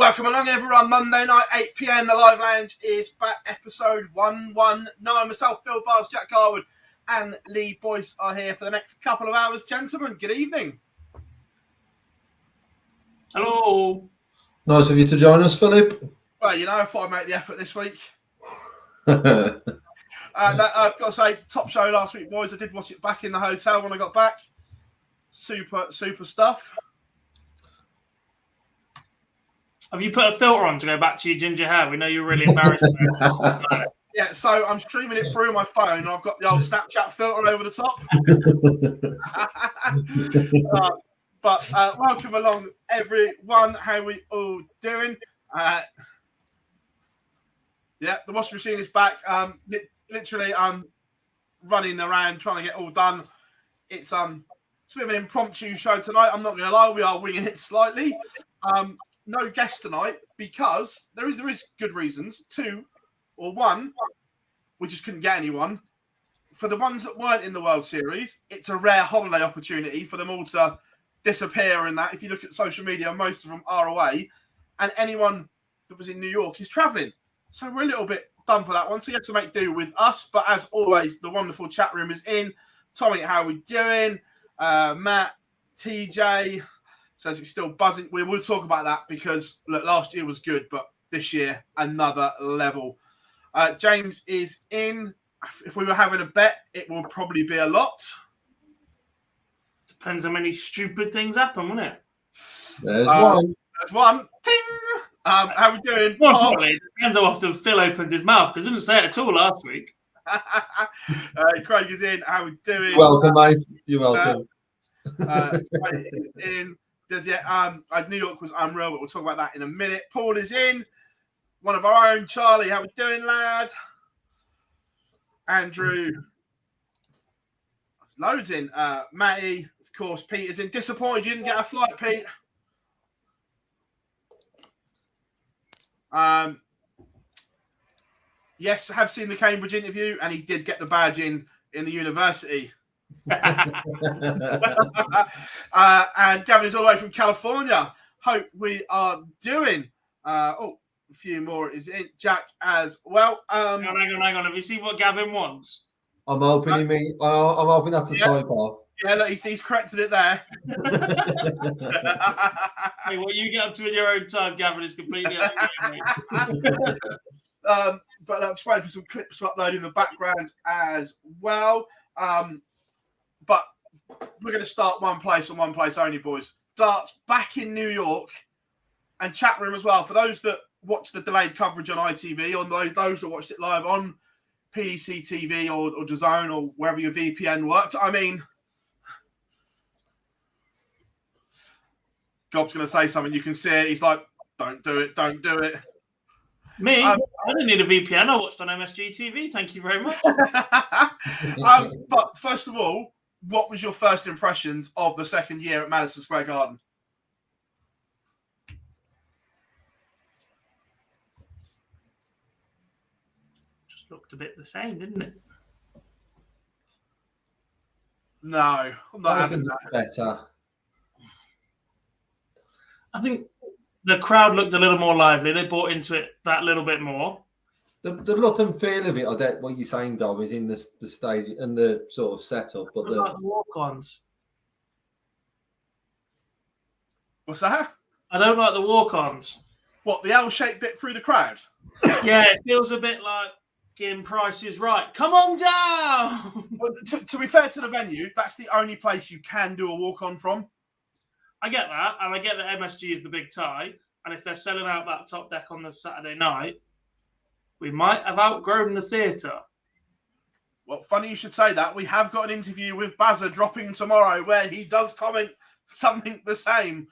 Welcome along, everyone. Monday night, 8 p.m. The Live Lounge is back. Episode 119. Myself, Phill, Jack Garwood, and Lee Boyce are here for the next couple of hours. Gentlemen, good evening. Hello. Nice of you to join us, Philip. Well, you know, I thought I'd make the effort this week. I've got to say, top show last week, boys. I did watch it back in the hotel when I got back. Super stuff. Have you put a filter on to go back to your ginger hair? We know you're really embarrassed. Yeah, so I'm streaming it through my phone. And I've got the old Snapchat filter over the top. But welcome along, everyone. How are we all doing? Yeah, the washing machine is back. Literally, I'm running around trying to get all done. It's a bit of an impromptu show tonight. I'm not going to lie, we are winging it slightly. No guest tonight because there is good reasons. One, we just couldn't get anyone. For the ones that weren't in the World Series, it's a rare holiday opportunity for them all to disappear and that. If you look at social media, most of them are away. And anyone that was in New York is travelling. So we're a little bit done for that one. So you have to make do with us. But as always, the wonderful chat room is in. Tommy, how are we doing? Matt, TJ says it's still buzzing. We will talk about that because look, last year was good, but this year, another level. James is in. If we were having a bet, it will probably be a lot. Depends how many stupid things happen, won't it? There's one. There's one. Ting! How we doing? More importantly, it depends how often Phill opened his mouth because he didn't say it at all last week. Craig is in. How we doing? You're welcome, mate. You're welcome. Craig is in. New York was unreal, but we'll talk about that in a minute. Paul is in. One of our own. Charlie, how we doing, lad? Andrew. Loads in. Matty, of course. Pete is in. Disappointed you didn't get a flight, Pete. Yes, I have seen the Cambridge interview, and he did get the badge in the university. And Gavin is all the way from California. Hope we are doing. A few more is in. Jack as well. Hang on. Have you seen what Gavin wants? I'm hoping I'm hoping that's a sidebar. Yeah, look, he's corrected it there. Hey, what you get up to in your own time, Gavin, is completely up to you, mate. But I'm just waiting for some clips to upload in the background as well. But we're going to start one place and one place only, boys. Darts back in New York and chat room as well. For those that watch the delayed coverage on ITV, or those that watched it live on PDC TV or DAZN or wherever your VPN worked. I mean, Gob's going to say something. You can see it. He's like, don't do it. Me? I didn't need a VPN. I watched on MSG TV. Thank you very much. But first of all, what was your first impressions of the second year at Madison Square Garden? Just looked a bit the same, didn't it? No, I'm not having that. Better. I think the crowd looked a little more lively. They bought into it that little bit more. The look and feel of it, I get what you're saying, Dom, is in the stage and the sort of setup. But Like the walk-ons. What's that? I don't like the walk-ons. What, the L-shaped bit through the crowd? Yeah, it feels a bit like getting Price is Right. Come on down! Well, to be fair to the venue, that's the only place you can do a walk-on from. I get that, and I get that MSG is the big tie, and if they're selling out that top deck on the Saturday night, we might have outgrown the theatre. Well, funny you should say that. We have got an interview with Bazza dropping tomorrow where he does comment something the same.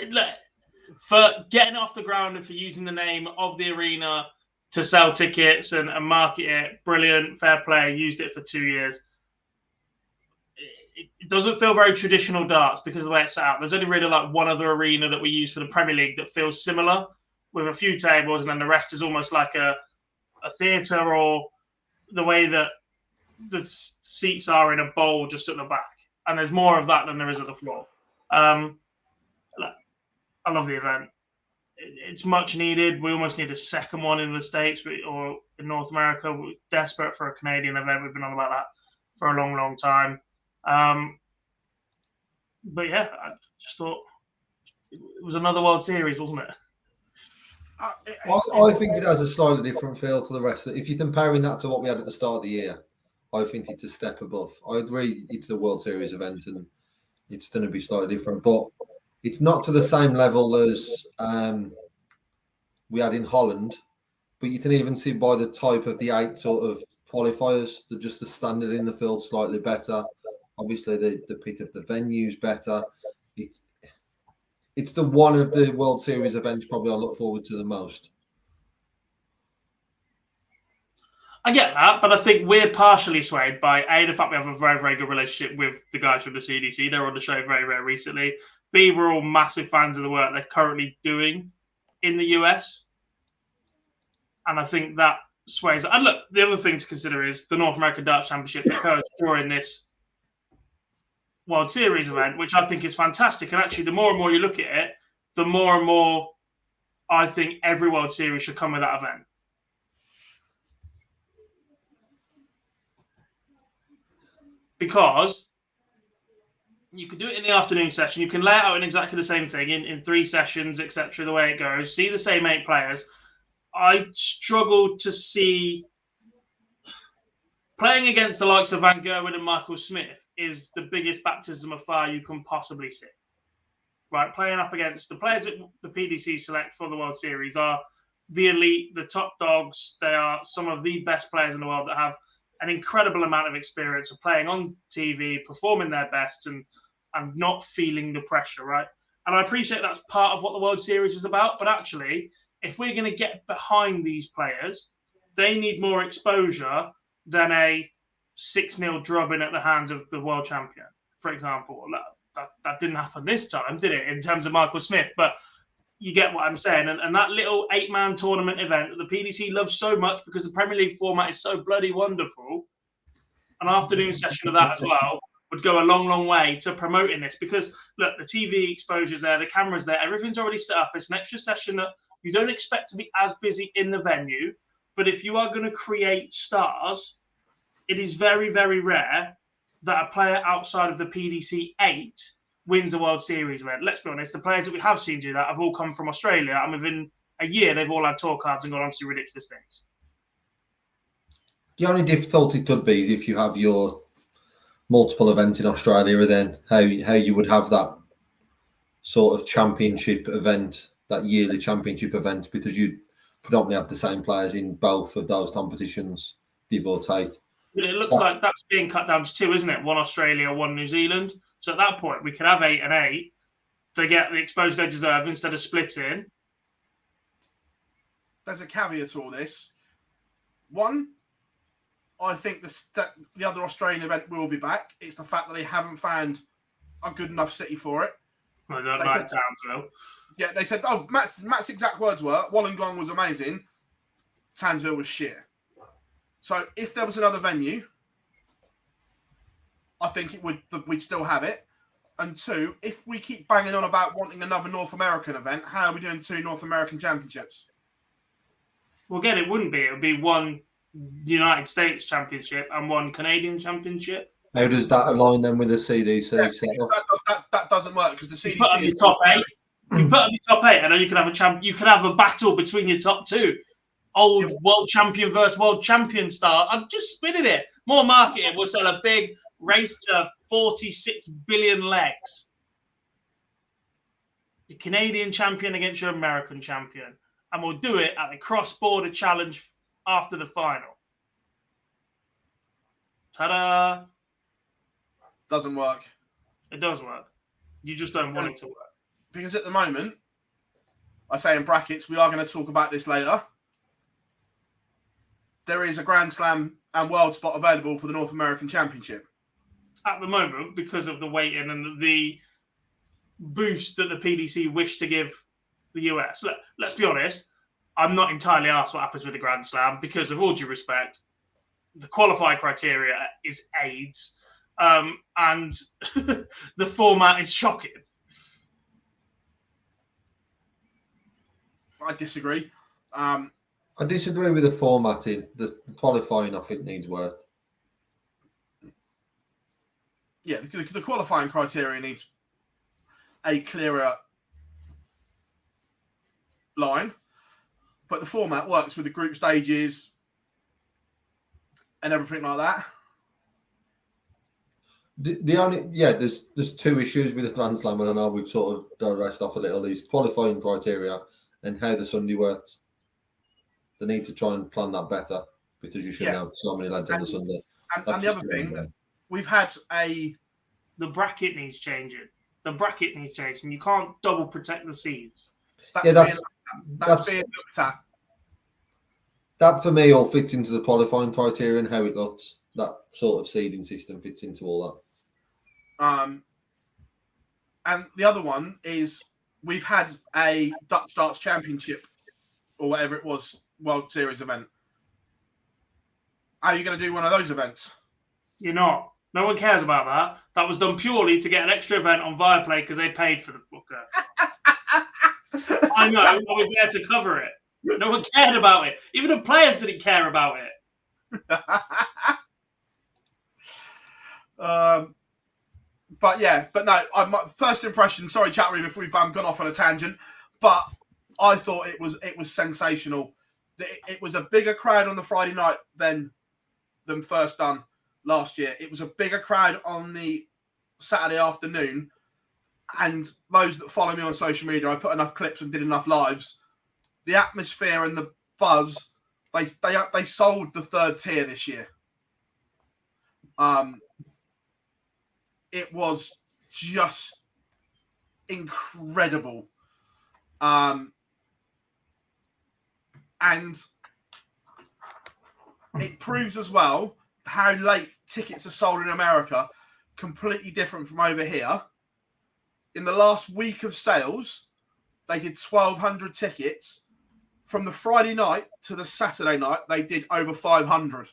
Look, for getting off the ground and for using the name of the arena to sell tickets and market it, brilliant, fair play, used it for 2 years. It doesn't feel very traditional darts because of the way it's set out. There's only really like one other arena that we use for the Premier League that feels similar with a few tables, and then the rest is almost like a theatre, or the way that the seats are in a bowl just at the back. And there's more of that than there is at the floor. Look, I love the event. It's much needed. We almost need a second one in the States or in North America. We're desperate for a Canadian event. We've been on about that for a long, long time. But yeah, I just thought it was another World Series, wasn't it? I think it has a slightly different feel to the rest. If you're comparing that to what we had at the start of the year, I think it's a step above. I agree it's a World Series event and it's going to be slightly different, but it's not to the same level as we had in Holland. But you can even see by the type of the 8 sort of qualifiers, just the standard in the field slightly better. Obviously, the pick of the venues better. It's the one of the World Series events probably I look forward to the most. I get that, but I think we're partially swayed by the fact we have a very, very good relationship with the guys from the CDC. They're on the show very, very recently. B, we're all massive fans of the work they're currently doing in the US. And I think that sways. And look, the other thing to consider is the North American Darts Championship occurs during this World Series event, which I think is fantastic. And actually, the more and more you look at it, the more and more I think every World Series should come with that event. Because you can do it in the afternoon session. You can lay it out in exactly the same thing in 3 sessions, etc., the way it goes. See the same 8 players. I struggle to see playing against the likes of Van Gerwen and Michael Smith is the biggest baptism of fire you can possibly see. Right, playing up against the players that the PDC select for the World Series are the elite, the top dogs. They are some of the best players in the world that have an incredible amount of experience of playing on TV, performing their best, and not feeling the pressure, right? And I appreciate that's part of what the World Series is about, but actually, if we're going to get behind these players, they need more exposure than a 6-0 drubbing at the hands of the world champion, for example. That didn't happen this time, did it, in terms of Michael Smith? But you get what I'm saying. And that little 8-man tournament event that the PDC loves so much because the Premier League format is so bloody wonderful, an afternoon session of that as well would go a long, long way to promoting this. Because, look, the TV exposure's there, the camera's there, everything's already set up. It's an extra session that you don't expect to be as busy in the venue. But if you are going to create stars, it is very, very rare that a player outside of the PDC 8 wins a World Series event. Let's be honest, the players that we have seen do that have all come from Australia, and within a year, they've all had tour cards and gone on to do ridiculous things. The only difficulty could be is if you have your multiple events in Australia, then how you would have that sort of championship event, that yearly championship event, because you predominantly have the same players in both of those competitions, give or take. But it looks like that's being cut down to 2, isn't it? 1 Australia, 1 New Zealand. So at that point, we could have 8 and 8. They get the exposure they deserve instead of splitting. There's a caveat to all this. One, I think the other Australian event will be back. It's the fact that they haven't found a good enough city for it. I don't like Townsville. Yeah, they said, Matt's exact words were, Wollongong was amazing, Townsville was shit. So if there was another venue, I think we'd still have it. And 2, if we keep banging on about wanting another North American event, how are we doing 2 North American championships? Well, again, it wouldn't be. It would be 1 United States championship and 1 Canadian championship. How does that align then with the CDC? Yeah, that doesn't work because the CDC put on your top 8. You put on your top 8, and then you can have you can have a battle between your top 2. World champion versus world champion star. I'm just spinning it. More marketing. We'll sell a big race to 46 billion legs. Your Canadian champion against your American champion. And we'll do it at the cross-border challenge after the final. Ta-da! Doesn't work. It does work. You just don't want it to work. Because at the moment, I say in brackets, we are going to talk about this later. There is a Grand Slam and World spot available for the North American Championship. At the moment, because of the waiting and the boost that the PDC wish to give the US. Look, let's be honest, I'm not entirely asked what happens with the Grand Slam because, with all due respect, the qualifying criteria is AIDS, and the format is shocking. I disagree. I disagree with the formatting. The qualifying, I think, needs work. Yeah, the qualifying criteria needs a clearer line, but the format works with the group stages and everything like that. The only there's two issues with the Grand Slam, and I know we've sort of digressed off a little. Is qualifying criteria and how the Sunday works. They need to try and plan that better because you shouldn't have so many lads on the Sunday. And the other thing, we've had the bracket needs changing. The bracket needs changing. You can't double protect the seeds. That's being looked at. That for me all fits into the qualifying criteria and how it looks. That sort of seeding system fits into all that. And the other one is we've had a Dutch Darts Championship or whatever it was, World Series event. Are you going to do one of those events? You're not. No one cares about that. That was done purely to get an extra event on Viaplay because they paid for the booker. I know. I was there to cover it. No one cared about it. Even the players didn't care about it. But no. My first impression. Sorry, chat room, if we've gone off on a tangent, but I thought it was sensational. It was a bigger crowd on the Friday night than first done last year. It was a bigger crowd on the Saturday afternoon, and those that follow me on social media, I put enough clips and did enough lives. The atmosphere and the buzz, they sold the third tier this year. It was just incredible. And it proves as well how late tickets are sold in America, completely different from over here. In the last week of sales, they did 1,200 tickets. From the Friday night to the Saturday night, they did over 500.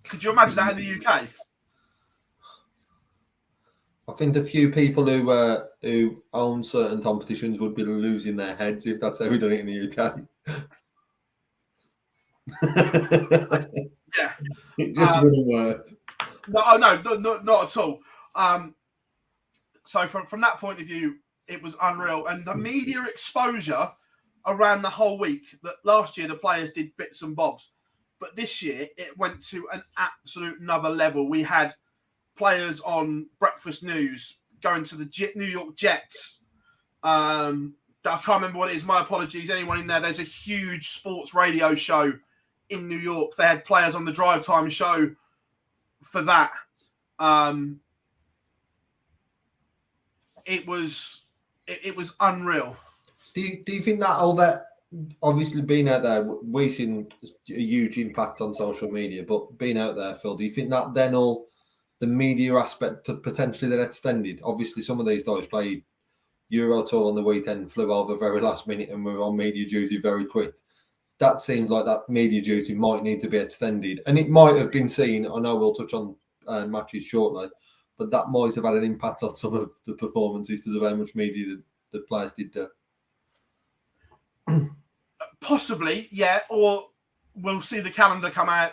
Could you imagine that in the UK? I think a few people who own certain competitions would be losing their heads if that's how we done it in the UK. Yeah, it just wouldn't work. No, not at all. So from that point of view, it was unreal, and the media exposure around the whole week. That last year the players did bits and bobs, but this year it went to an absolute another level. We had players on breakfast news going to the New York Jets. I can't remember what it is. My apologies. Anyone in there? There's a huge sports radio show in New York. They had players on the drive time show for that. It was unreal. Do you think that all that obviously being out there, we've seen a huge impact on social media, but being out there, Phil, do you think that then all the media aspect to potentially that extended? Obviously, some of these guys played Euro Tour on the weekend, flew over very last minute, and were on media duty very quick. That seems like that media duty might need to be extended, and it might have been seen. I know we'll touch on matches shortly, but that might have had an impact on some of the performances because of how much media the players did there. Possibly, yeah. Or we'll see the calendar come out,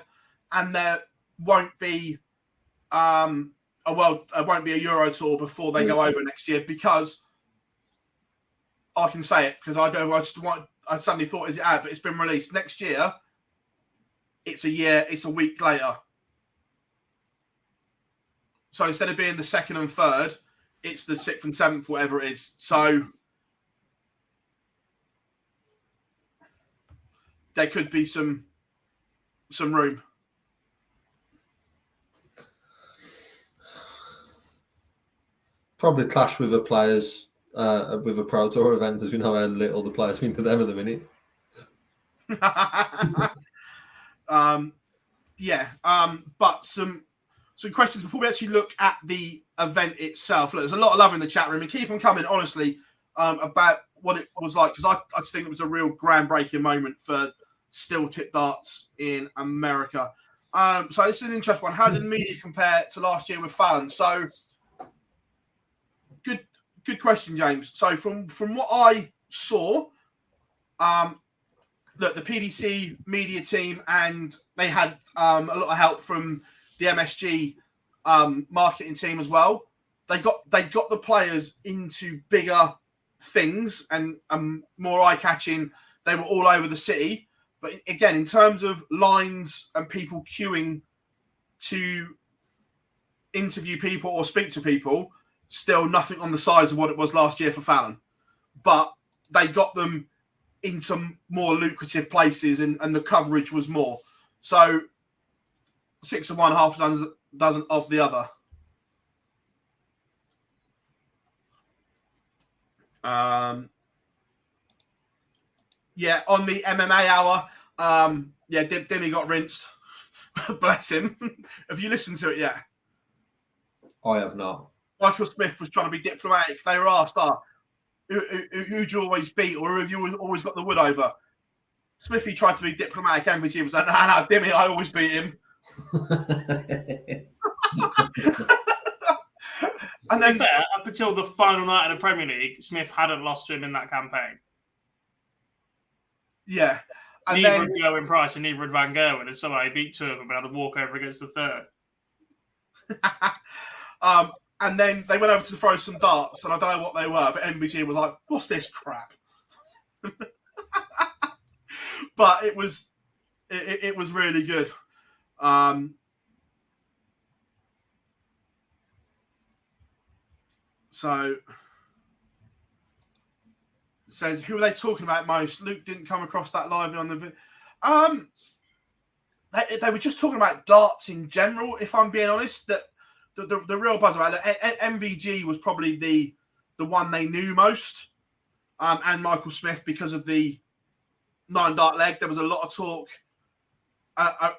and there won't be won't be a Euro Tour before they go over next year, because I can say it because I suddenly thought, is it out? But it's been released next year. It's a week later. So instead of being the 2nd and 3rd, it's the 6th and 7th, whatever it is. So there could be some room. Probably clash with the players with a Pro Tour event, as we know how little the players mean to them at the minute. But some questions before we actually look at the event itself. Look, there's a lot of love in the chat room, and keep them coming, honestly, about what it was like, because I just think it was a real groundbreaking moment for steel tip darts in America. So this is an interesting one. How did the media compare to last year with fans? So good question, James. So from what I saw, look, the PDC media team, and they had a lot of help from the MSG marketing team as well. They got the players into bigger things and more eye-catching. They were all over the city. But again, in terms of lines and people queuing to interview people or speak to people, still nothing on the size of what it was last year for Fallon. But they got them into more lucrative places, and the coverage was more. So 6 of one, half a dozen of the other. Yeah, on the MMA hour, Dimmy got rinsed. Bless him. Have you listened to it yet? I have not. Michael Smith was trying to be diplomatic. They were asked, who'd you always beat, or who have you always got the wood over? Smithy tried to be diplomatic. MVG was like, no, Dimmy, I always beat him. And then, fair, up until the final night of the Premier League, Smith hadn't lost to him in that campaign. Yeah. And neither had Gerwyn Price and neither had Van Gerwen, and somehow he beat 2 of them and had a walkover against the 3rd. And then they went over to throw some darts, and I don't know what they were, but MVG was like, what's this crap? But it was really good. So it says, who are they talking about most? Luke didn't come across that live on the video. They were just talking about darts in general, if I'm being honest. That the real buzz about it, MVG was probably the one they knew most, and Michael Smith, because of the 9 dart leg. There was a lot of talk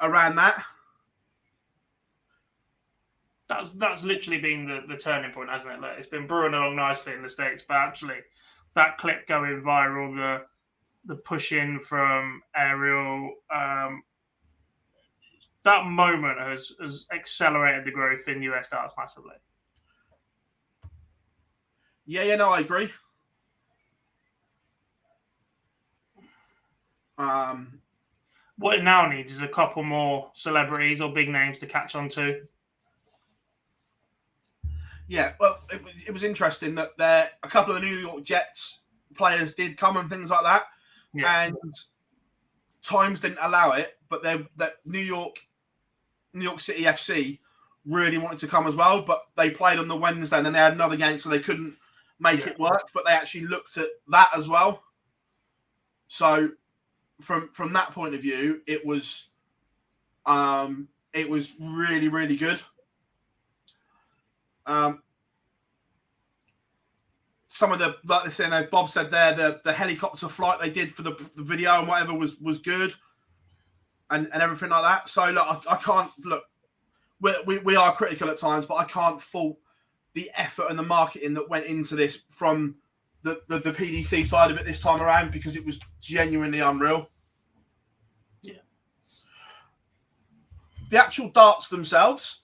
around that. That's literally been the turning point, hasn't it? Like, it's been brewing along nicely in the States, but actually that clip going viral, the push in from Ariel, that moment has accelerated the growth in US darts massively. Yeah, no, I agree. What it now needs is a couple more celebrities or big names to catch on to. Yeah, well, it was interesting that a couple of the New York Jets players did come and things like that, and times didn't allow it. But that New York City FC really wanted to come as well, but they played on the Wednesday, and then they had another game, so they couldn't make it work. But they actually looked at that as well. So from that point of view, it was really, really good. Some of Bob said there, the helicopter flight they did for the video and whatever was good, and everything like that. So look, I can't look. We are critical at times, but I can't fault the effort and the marketing that went into this from the PDC side of it this time around, because it was genuinely unreal. Yeah. The actual darts themselves.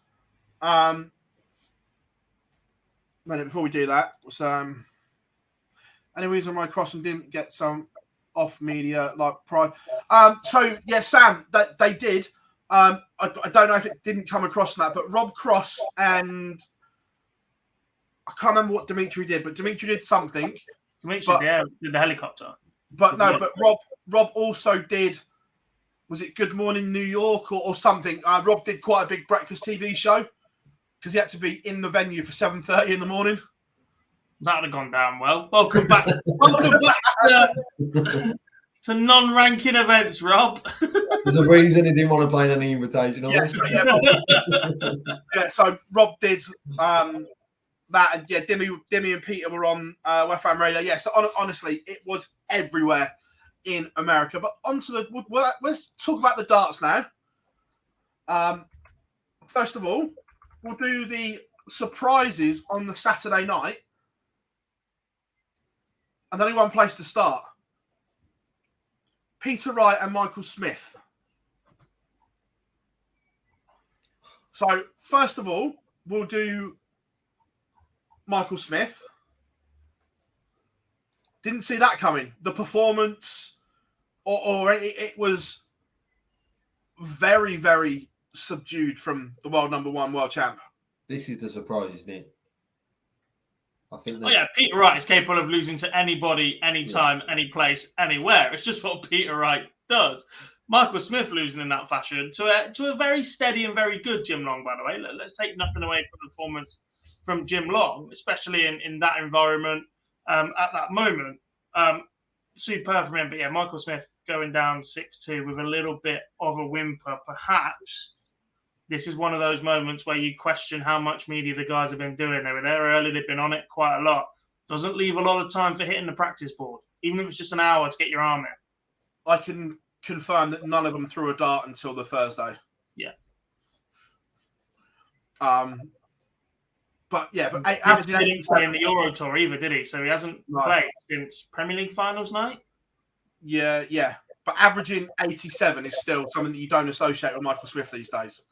Before we do that, was any reason why Crossing didn't get some off media like pride? So yeah, Sam, they did. I don't know if it didn't come across that, but Rob Cross and I can't remember what Dimitri did, but Dimitri did something. Dimitri did the helicopter. But no, but Rob also did. Was it Good Morning New York or something? Rob did quite a big breakfast TV show, because he had to be in the venue for 7:30 in the morning. That would have gone down well. Welcome back. Welcome back to non-ranking events, Rob. There's a reason he didn't want to play any invitation. So Rob did that, and Dimmy and Peter were on West Ham Radio. Yeah, so honestly, it was everywhere in America. But let's talk about the darts now. First of all, we'll do the surprises on the Saturday night. And only one place to start. Peter Wright and Michael Smith. So, first of all, we'll do Michael Smith. didn't see that coming. The performance, it was very, very subdued from the world number one world champ. This is the surprise, isn't it? I think that... Oh yeah, Peter Wright is capable of losing to anybody, anytime, any place, anywhere. It's just what Peter Wright does. Michael Smith losing in that fashion to a very steady and very good Jim Long, by the way. Let's take nothing away from the performance from Jim Long, especially in that environment at that moment. Superb from him. But yeah, Michael Smith going down 6-2 with a little bit of a whimper. Perhaps this is one of those moments where you question how much media the guys have been doing. They were there early. They've been on it quite a lot. Doesn't leave a lot of time for hitting the practice board, even if it's just an hour to get your arm in. I can confirm that none of them threw a dart until the Thursday. Yeah. But he didn't play in the Euro Tour either, did he? So he hasn't played since Premier League finals night. Yeah. But averaging 87 is still something that you don't associate with Michael Smith these days.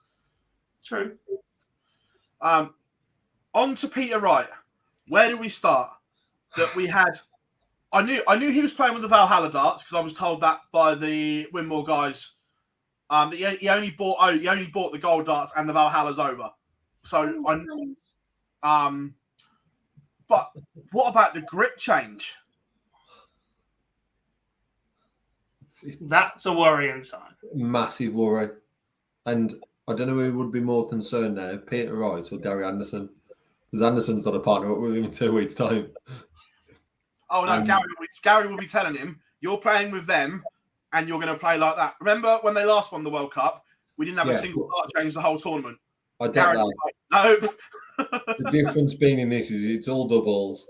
True. On to Peter Wright. Where do we start? That we had. I knew he was playing with the Valhalla darts because I was told that by the Winmore guys. That he only bought the gold darts and the Valhallas over. So but what about the grip change? That's a worrying sign. Massive worry. And I don't know who would be more concerned now, Peter Wright or Gary Anderson. Because Anderson's not a partner up with him in 2 weeks' time. Oh, no, Gary will be telling him, you're playing with them and you're going to play like that. Remember when they last won the World Cup? We didn't have a single dart change the whole tournament. I get that. Nope. The difference being in this is it's all doubles.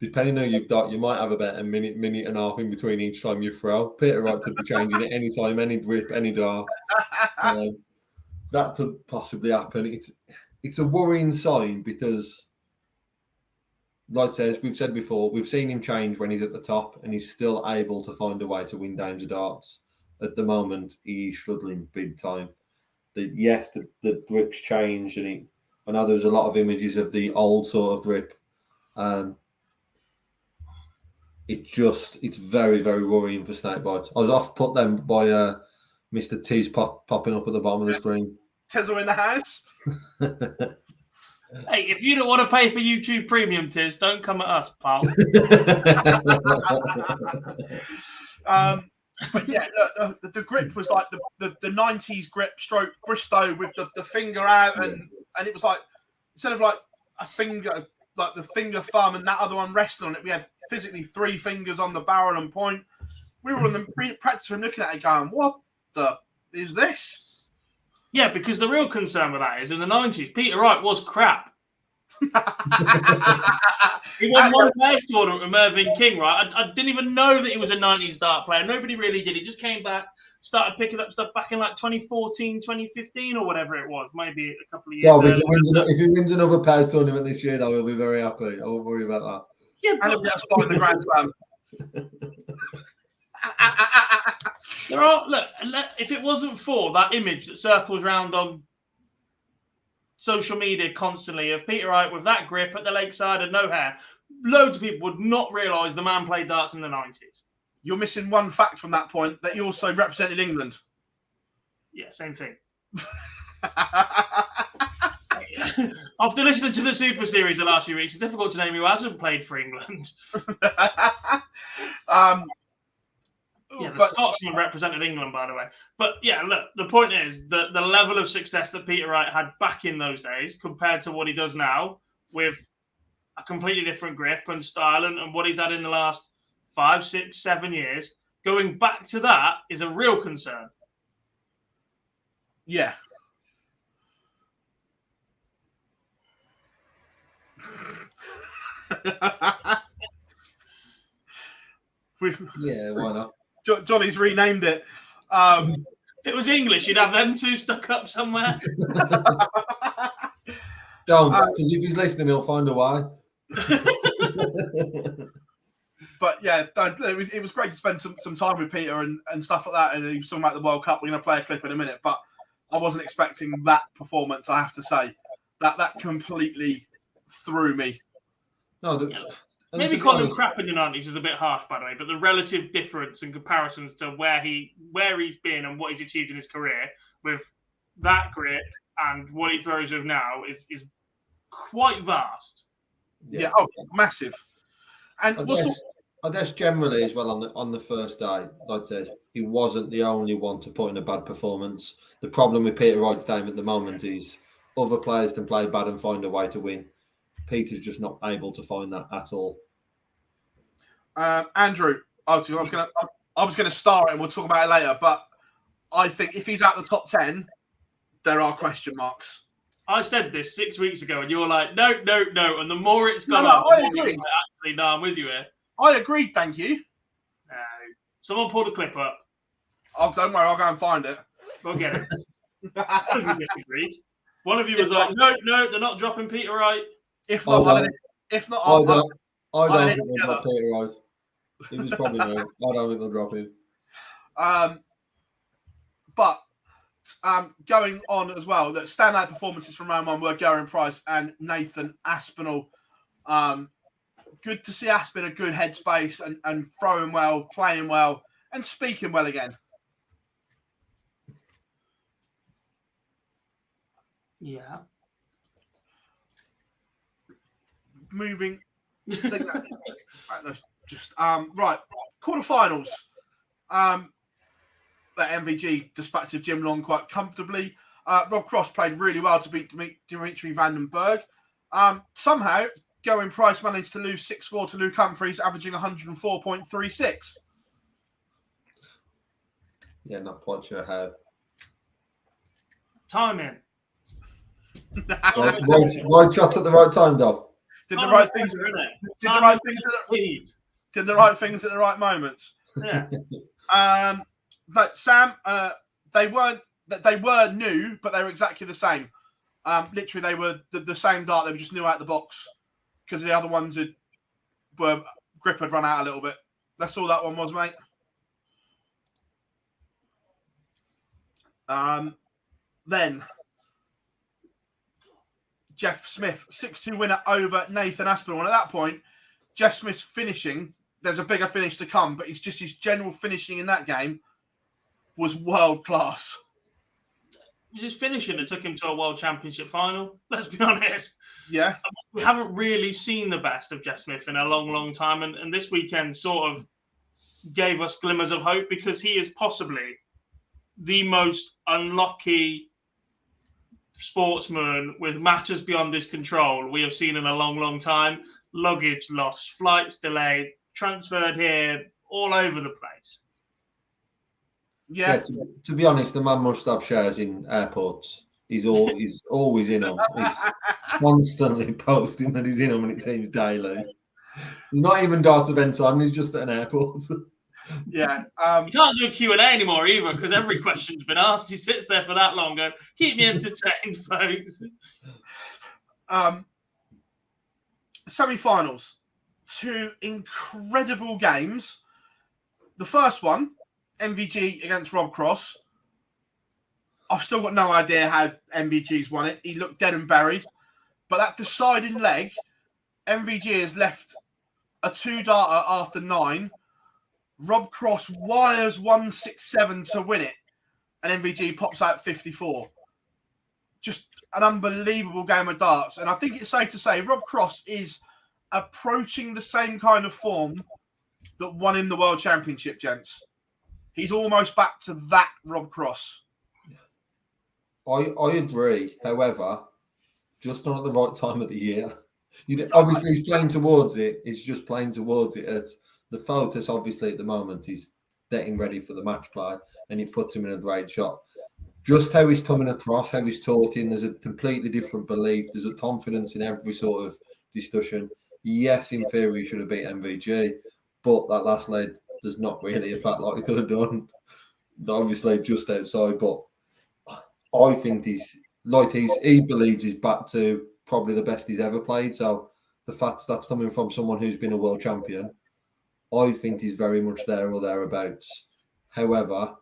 Depending on who you've got, you might have about a minute and a half in between each time you throw. Peter Wright could be changing it any time, any grip, any dart. That could possibly happen. It's a worrying sign because, like I said, we've said before, we've seen him change when he's at the top and he's still able to find a way to win games of darts. At the moment, he's struggling big time. The grip's changed and I know there was a lot of images of the old sort of grip. It's very, very worrying for Snakebite. I was off put them by Mr. T's popping up at the bottom of the screen. Tezzo in the house. Hey, if you don't want to pay for YouTube Premium, Tiz, don't come at us, pal. But yeah, the grip was like the 90s grip stroke Bristow with the finger out, and it was like, instead of like a finger, like the finger, thumb, and that other one resting on it, we had physically 3 fingers on the barrel and point. We were on the practice room looking at it going, what the is this? Yeah, because the real concern with that is in the 90s, Peter Wright was crap. He won one pairs tournament with Mervyn King, right? I didn't even know that he was a 90s dart player. Nobody really did. He just came back, started picking up stuff back in like 2014, 2015 or whatever it was. Maybe a couple of years ago. If he wins another pairs tournament this year, though, he'll be very happy. I won't worry about that. Yeah, and he'll be in the Grand Slam. Look, if it wasn't for that image that circles around on social media constantly of Peter Wright with that grip at the lakeside and no hair, loads of people would not realise the man played darts in the 90s. You're missing one fact from that point, that he also represented England. Yeah, same thing. After listening to the Super Series the last few weeks, it's difficult to name who hasn't played for England. Yeah, the Scotsman represented England, by the way. But yeah, look, the point is that the level of success that Peter Wright had back in those days compared to what he does now with a completely different grip and style and what he's had in the last 5, 6, 7 years, going back to that is a real concern. Yeah. Yeah, why not? Johnny's renamed it. If it was English, you'd have them two stuck up somewhere. Don't, because if he's listening, he'll find a way. But yeah, it was great to spend some time with Peter and stuff like that. And he was talking about the World Cup. We're going to play a clip in a minute, but I wasn't expecting that performance. I have to say that completely threw me. No, Maybe calling him crap in the 90s is a bit harsh, by the way, but the relative difference in comparisons to where he's been and what he's achieved in his career with that grip and what he throws with now is quite vast. Yeah, massive. And I guess generally as well on the first day, like I said, he wasn't the only one to put in a bad performance. The problem with Peter Wright's game at the moment is other players can play bad and find a way to win. Peter's just not able to find that at all. Andrew, I was going to start it and we'll talk about it later, but I think if he's out the top 10, there are question marks. I said this 6 weeks ago and you were like, no. And the more it's gone I agree. Actually, no, I'm with you here. I agreed, thank you. Someone pull the clip up. Oh, don't worry, I'll go and find it. We'll get it. One of you disagreed. One of you was like, no, they're not dropping Peter Wright. I don't think they'll drop Peter Wright. It was probably no. I don't think they'll drop him. But going on as well, that standout performances from round one were Geraint Price and Nathan Aspinall. Good to see Asp in a good headspace and throwing well, playing well, and speaking well again. Yeah. Moving. Right. Quarterfinals. That MVG dispatched Jim Long quite comfortably. Rob Cross played really well to beat Dimitri Vandenberg. Somehow, Geraint Price managed to lose 6-4 to Luke Humphries, averaging 104.36. Yeah, not quite sure how. Timing. Right shot at the right time, Dob. Did the right things at the right moments. Yeah. But Sam, they were new, but they were exactly the same. Literally, they were the same dart. They were just new out the box because the other ones grip had run out a little bit. That's all that one was, mate. Then Jeff Smith, 6-2 winner over Nathan Aspinall. And at that point, Jeff Smith's finishing, there's a bigger finish to come, but it's just his general finishing in that game was world class. It was his finishing that took him to a World Championship final, let's be honest. Yeah. We haven't really seen the best of Jeff Smith in a long, long time. And this weekend sort of gave us glimmers of hope because he is possibly the most unlucky sportsman with matches beyond his control we have seen in a long, long time. Luggage lost, flights delayed, transferred here, all over the place. Yeah. To be honest, the man must have shares in airports. He's always in them. He's constantly posting that he's in them, and it seems daily. He's not even darts events on. He's just at an airport. Yeah. You can't do a Q&A anymore either because every question's been asked. He sits there for that long going, keep me entertained, folks. Semi-finals. 2 incredible games. The first one, MVG against Rob Cross. I've still got no idea how MVG's won it. He looked dead and buried. But that deciding leg, MVG has left a 2-darter after 9. Rob Cross wires 167 to win it. And MVG pops out 54. Just an unbelievable game of darts. And I think it's safe to say Rob Cross is approaching the same kind of form that won in the World Championship, gents. He's almost back to that Rob Cross. I agree. However, just not at the right time of the year. Obviously, he's playing towards it. He's just playing towards it. The focus, obviously, at the moment, is getting ready for the match play, and it puts him in a great shot. Just how he's coming across, how he's talking, there's a completely different belief. There's a confidence in every sort of discussion. Yes, in theory, he should have beat MVG, but that last leg does not really affect like he could have done. Obviously, just outside, but I think he believes he's back to probably the best he's ever played. So the fact that's coming from someone who's been a world champion, I think he's very much there or thereabouts. However,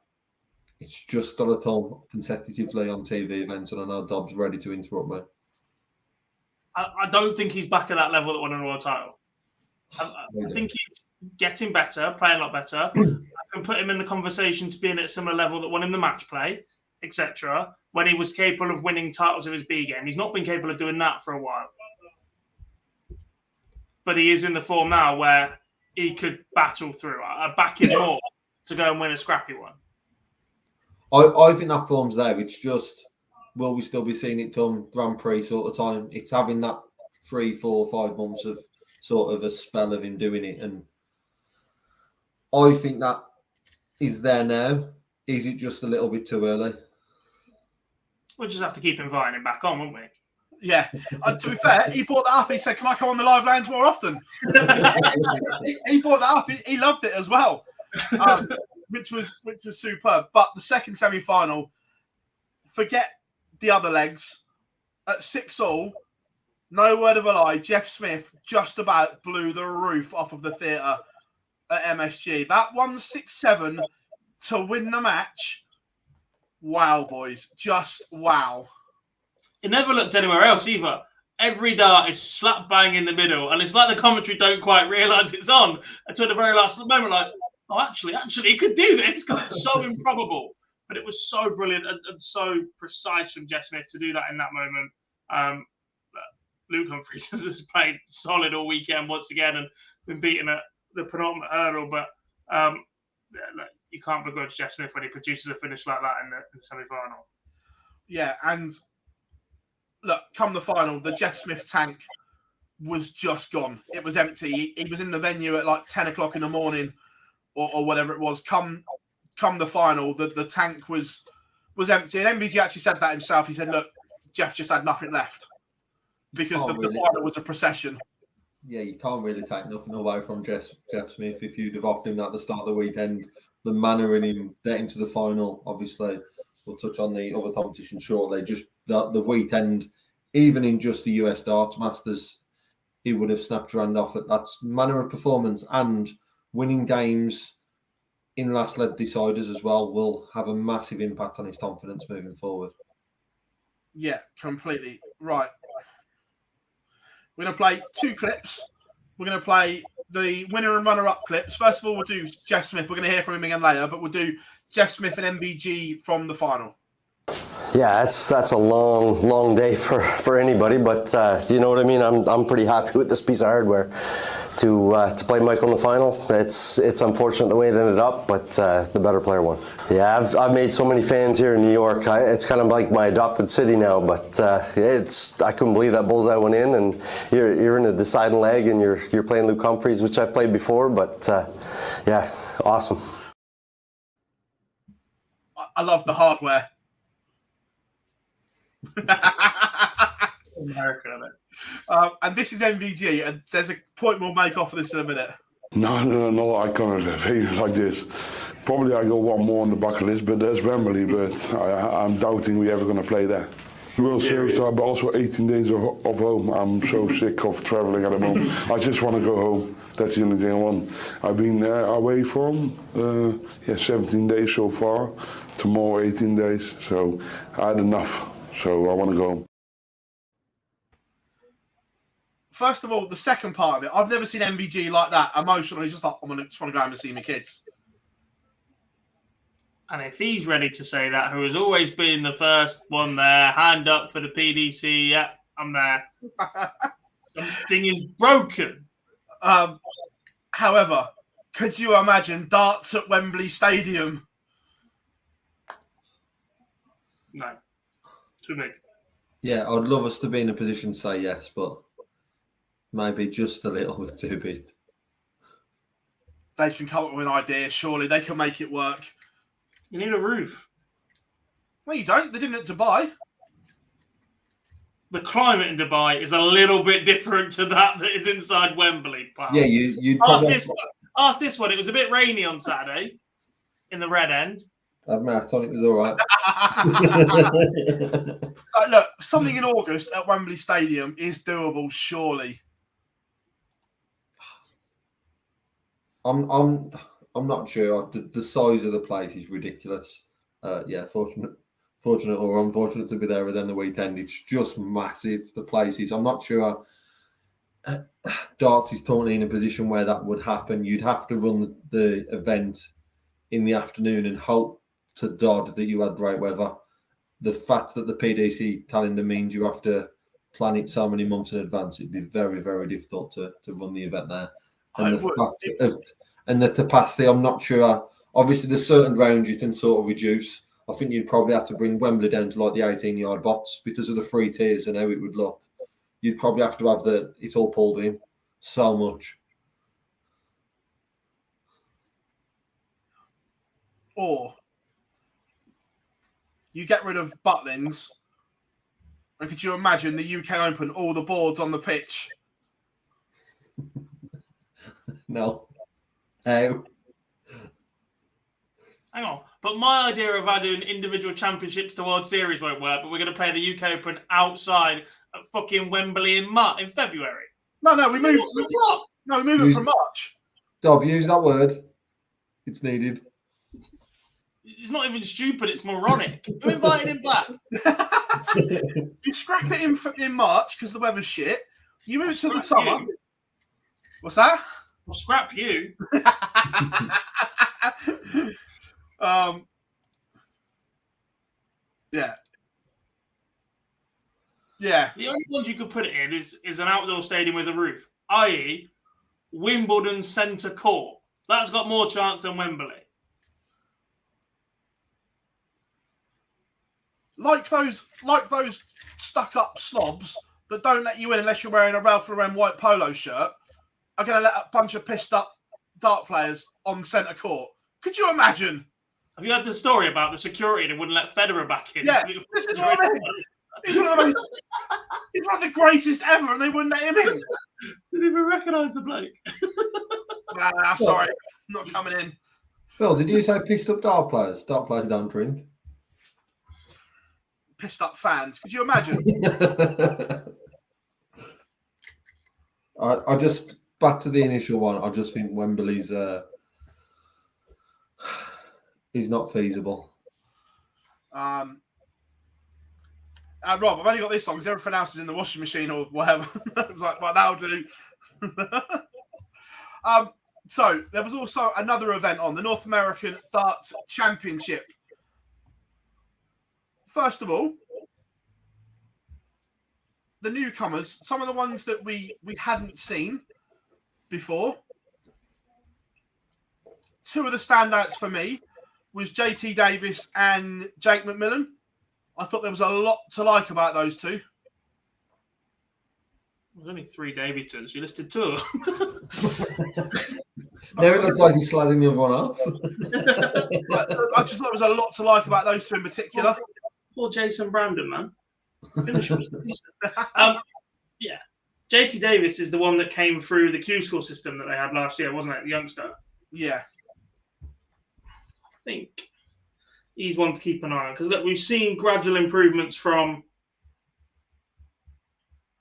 it's just not at all consecutively on TV events, and I know Dobbs ready to interrupt me. I don't think he's back at that level that won a world title. I think he's getting better, playing a lot better. I can put him in the conversation to being at a similar level that won him the match play, etc. When he was capable of winning titles of his B game. He's not been capable of doing that for a while. But he is in the form now where he could battle through. I back him more to go and win a scrappy one. I think that form's there. It's just, will we still be seeing it done Grand Prix sort of time? It's having that 3, 4, 5 months of sort of a spell of him doing it. And I think that is there now. Is it just a little bit too early? We'll just have to keep inviting him back on, won't we? Yeah. To be fair, he brought that up. He said, "Can I come on the live lanes more often?" he brought that up. He loved it as well, which was superb. But the second semi-final, forget the other legs. At 6-all, no word of a lie, Jeff Smith just about blew the roof off of the theatre at MSG. That 1-6-7 to win the match. Wow, boys. Just wow. It never looked anywhere else either. Every dart is slap bang in the middle, and it's like the commentary don't quite realise it's on until the very last moment, like, oh, actually, he could do this because it's so improbable. But it was so brilliant and so precise from Jeff Smith to do that in that moment. Luke Humphries has played solid all weekend once again and been beaten at the penultimate hurdle, but you can't begrudge Jeff Smith when he produces a finish like that in the semi-final. Yeah, and look, come the final, the Jeff Smith tank was just gone. It was empty. He was in the venue at like 10 o'clock in the morning or whatever it was. Come the final, the tank was empty. And MVG actually said that himself. He said, look, Jeff just had nothing left because the final was a procession. Yeah, you can't really take nothing away from Jeff Smith. If you'd have offered him that at the start of the weekend, the manner in him getting to the final, obviously, we'll touch on the other competition shortly. Just the weekend, even in just the US Darts Masters, he would have snapped your hand off at that manner of performance, and winning games in last leg deciders as well will have a massive impact on his confidence moving forward. Yeah, completely. Right. We're going to play 2 clips. We're going to play the winner and runner-up clips. First of all, we'll do Jeff Smith. We're going to hear from him again later, but we'll do Jeff Smith and MVG from the final. Yeah, that's a long day for anybody, but you know what I mean. I'm pretty happy with this piece of hardware to play Michael in the final. It's unfortunate the way it ended up, but the better player won. Yeah, I've made so many fans here in New York. It's kind of like my adopted city now, but I couldn't believe that bullseye went in, and you're in a deciding leg, and you're playing Luke Humphries, which I've played before, but yeah, awesome. I love the hardware. America, and this is MVG, and there's a point we'll make off of this in a minute. No, I can't have things like this. Probably I got one more on the bucket list, but there's Wembley, but I'm doubting we're ever going to play there. World Series, but also 18 days of home. I'm so sick of traveling at the moment. I just want to go home. That's the only thing I want. I've been away from 17 days so far. Tomorrow 18 days, so I had enough. So I want to go home. First of all, the second part of it, I've never seen MVG like that, emotional. He's just like, just want to go home and see my kids. And if he's ready to say that, who has always been the first one there, hand up for the PDC, yeah, I'm there. Something is broken. However, could you imagine darts at Wembley Stadium? No. Too big. Yeah, I'd love us to be in a position to say yes, but maybe just a little bit too big. They can come up with an idea, surely. They can make it work. You need a roof. No, you don't. They didn't at Dubai. The climate in Dubai is a little bit different to that is inside Wembley, pal. Yeah, you ask this one. It was a bit rainy on Saturday in the red end. That marathon, it was all right. Look, something in August at Wembley Stadium is doable, surely. I'm not sure. The size of the place is ridiculous. Yeah, fortunate or unfortunate to be there within the weekend. It's just massive. The place is. I'm not sure Darts is totally in a position where that would happen. You'd have to run the event in the afternoon and hope to God that you had great weather. The fact that the PDC calendar means you have to plan it so many months in advance, it'd be very, very difficult to run the event there. And the capacity, I'm not sure. Obviously, there's certain grounds you can sort of reduce. I think you'd probably have to bring Wembley down to like the 18-yard bots because of the 3 tiers and how it would look. You'd probably have to have it's all pulled in so much. Or you get rid of Butlins, and could you imagine the UK Open, all the boards on the pitch? No. How? Hang on. But my idea of adding individual championships to World Series won't work, but we're going to play the UK Open outside at fucking Wembley in February. No, we moved. We moved it from March. Dob, use that word. It's needed. It's not even stupid, it's moronic. Who invited him back? You scrap it in March because the weather's shit. You move it to the summer. You. What's that? I'll scrap you. Yeah. Yeah. The only ones you could put it in is an outdoor stadium with a roof, i.e. Wimbledon Centre Court. That's got more chance than Wembley. Like those stuck-up slobs that don't let you in unless you're wearing a Ralph Lauren white polo shirt are going to let a bunch of pissed-up dart players on centre court. Could you imagine? Have you heard the story about the security that wouldn't let Federer back in? Yeah, this is what I mean. He's one of the greatest ever, and they wouldn't let him in. Didn't even recognise the bloke. Nah, sorry, not coming in. Phil, did you say pissed-up dart players? Dart players don't drink. Pissed-up fans. Could you imagine? I just back to the initial one. I just think Wembley's is not feasible. Rob, I've only got this song because everything else is in the washing machine or whatever. I was like, well, that'll do. So there was also another event on the North American Darts Championship. First of all, the newcomers, some of the ones that we hadn't seen before. Two of the standouts for me was JT Davis and Jake McMillan. I thought there was a lot to like about those two. There's only 3 Davidsons. You listed 2. Now it looks like he's slagging the other one off. I just thought there was a lot to like about those two in particular. Poor Jason Brandon, man. Yeah. JT Davis is the one that came through the Q score system that they had last year, wasn't it? The youngster. Yeah. I think he's one to keep an eye on because look, we've seen gradual improvements from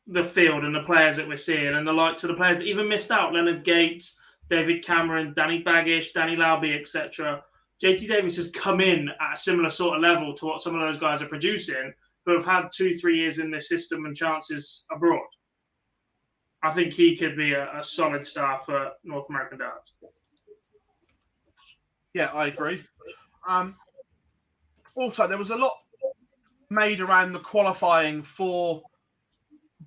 the field and the players that we're seeing, and the likes of the players that even missed out: Leonard Gates, David Cameron, Danny Baggish, Danny Lauby, etc. JT Davis has come in at a similar sort of level to what some of those guys are producing, who have had 2-3 years in this system and chances abroad. I think he could be a solid star for North American darts. Yeah, I agree. Also, there was a lot made around the qualifying for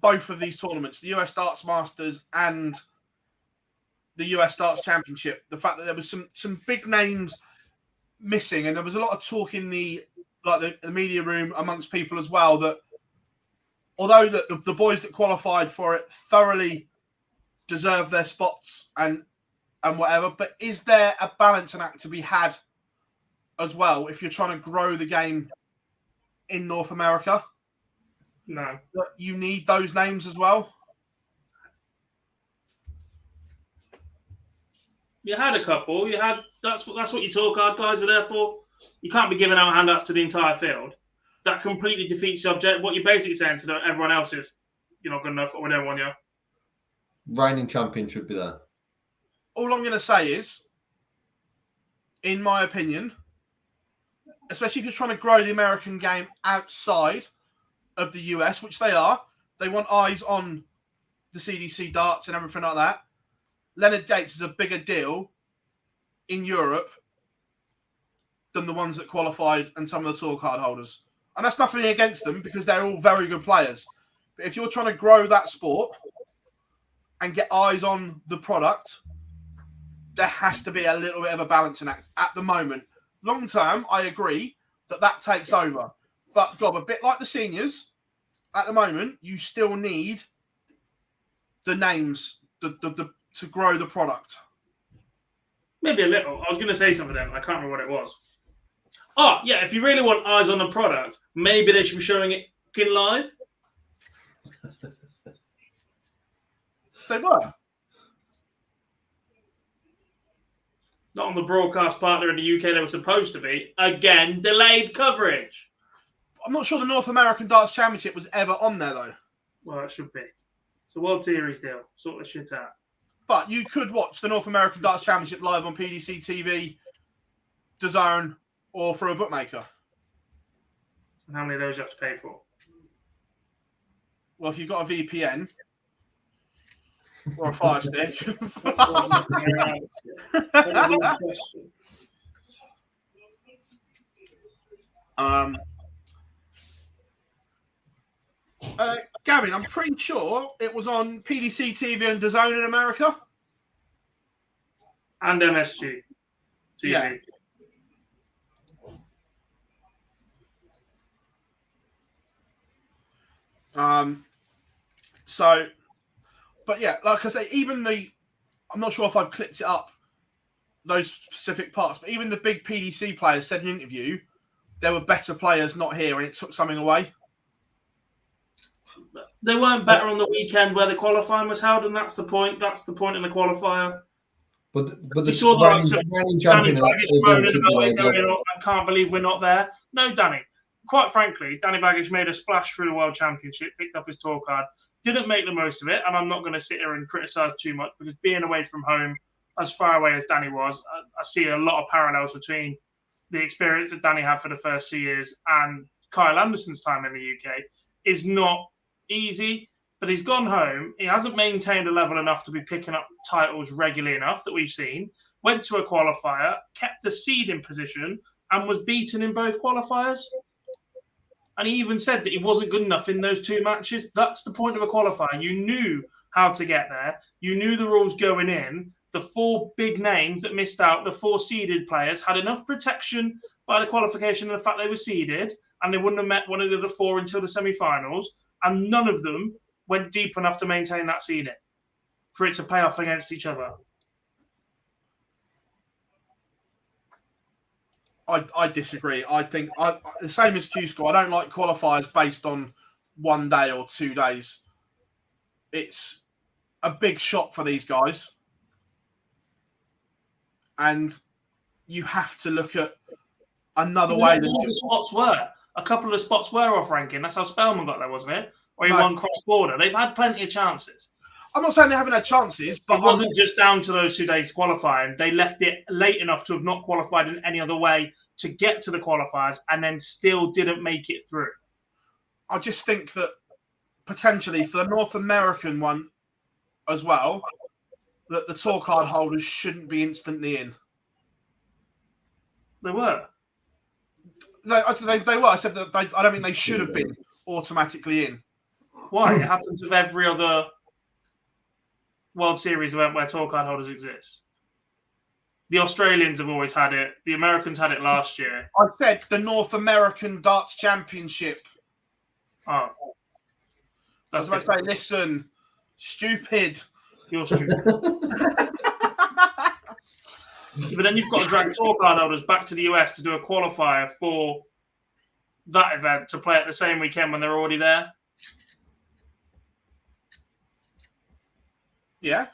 both of these tournaments, the US Darts Masters and the US Darts Championship. The fact that there was some big names missing, and there was a lot of talk in the media room amongst people as well that although the boys that qualified for it thoroughly deserve their spots and whatever, but is there a balancing act to be had as well if you're trying to grow the game in North America? No. You need those names as well? You had a couple. You had that's what your tour card guys are there for. You can't be giving out handouts to the entire field. That completely defeats the object. What you're basically saying to everyone else is, you're not good enough, or we don't want you. Reigning champion should be there. All I'm going to say is, in my opinion, especially if you're trying to grow the American game outside of the US, which they are, they want eyes on the CDC darts and everything like that, Leonard Gates is a bigger deal in Europe than the ones that qualified and some of the tour card holders. And that's nothing against them because they're all very good players. But if you're trying to grow that sport and get eyes on the product, there has to be a little bit of a balancing act at the moment. Long term, I agree that takes over. But, Gob, a bit like the seniors, at the moment, you still need the names to grow the product. Maybe a little. I was going to say something then. I can't remember what it was. Oh, yeah, if you really want eyes on the product, maybe they should be showing it in live. They were. Not on the broadcast partner in the UK they were supposed to be. Again, delayed coverage. I'm not sure the North American Darts Championship was ever on there, though. Well, it should be. It's a World Series deal. Sort the shit out. But you could watch the North American Darts Championship live on PDC TV, DAZN, or through a bookmaker. And how many of those you have to pay for? Well, if you've got a VPN or a Fire Stick. Gavin, I'm pretty sure it was on PDC TV and DAZN in America. And MSG TV. Yeah. But yeah, like I say, I'm not sure if I've clipped it up, those specific parts, but even the big PDC players said in an interview there were better players not here and it took something away. They weren't better on the weekend where the qualifying was held, and that's the point. That's the point in the qualifier. But you saw the likes of Danny Baggage moaning about it going on. I can't believe we're not there. No, Danny. Quite frankly, Danny Baggage made a splash through the World Championship, picked up his tour card, didn't make the most of it, and I'm not going to sit here and criticise too much because being away from home, as far away as Danny was, I see a lot of parallels between the experience that Danny had for the first 2 years and Kyle Anderson's time in the UK. Is not easy, but he's gone home. He hasn't maintained a level enough to be picking up titles regularly enough that we've seen. Went to a qualifier, kept a seed in position, and was beaten in both qualifiers. And he even said that he wasn't good enough in those 2 matches. That's the point of a qualifier. You knew how to get there. You knew the rules going in. The 4 big names that missed out, the 4 seeded players, had enough protection by the qualification and the fact they were seeded, and they wouldn't have met one of the other 4 until the semi-finals. And none of them went deep enough to maintain that seeding for it to pay off against each other. I disagree. I think the same as Q-Score. I don't like qualifiers based on 1 day or 2 days. It's a big shock for these guys. And you have to look at another way. A couple of spots were off ranking. That's how Spellman got there, wasn't it? Or he won cross-border. They've had plenty of chances. I'm not saying they haven't had chances, but it wasn't just down to those 2 days qualifying. They left it late enough to have not qualified in any other way to get to the qualifiers and then still didn't make it through. I just think that potentially for the North American one as well, that the tour card holders shouldn't be instantly in. They were. They were. I said that I don't think they should have been automatically in. Why? It happens with every other World Series event where tour card holders exist. The Australians have always had it. The Americans had it last year. I said the North American Darts Championship. Oh. I was about to say, listen, stupid. You're stupid. But then you've got to drag tour card holders back to the US to do a qualifier for that event to play at the same weekend when they're already there. Yeah.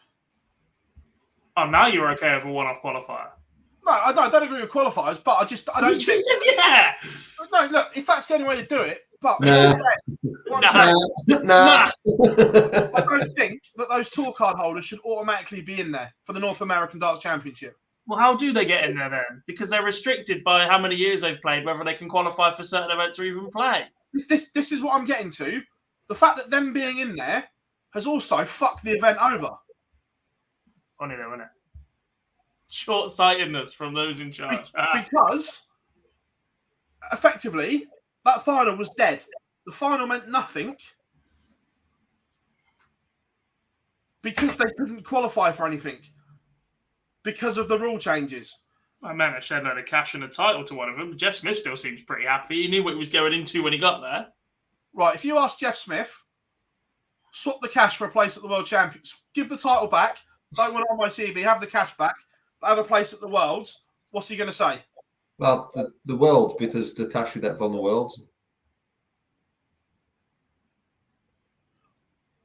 Oh, now you're okay with a one-off qualifier. No, I don't agree with qualifiers, but I don't you just said yeah. No, look, if that's the only way to do it, but Nah. I don't think that those tour card holders should automatically be in there for the North American Darts Championship. Well, how do they get in there then? Because they're restricted by how many years they've played, whether they can qualify for certain events or even play. This is what I'm getting to. The fact that them being in there has also fucked the event over. Funny though, isn't it? Short-sightedness from those in charge. Because, effectively, that final was dead. The final meant nothing because they couldn't qualify for anything because of the rule changes. I meant a shed load of cash and a title to one of them. Jeff Smith still seems pretty happy. He knew what he was going into when he got there. Right, if you ask Jeff Smith, swap the cash for a place at the World Champions, give the title back, don't want it on my CV, have the cash back, but have a place at the Worlds, what's he going to say? Well, the Worlds bit is detached that from the Worlds.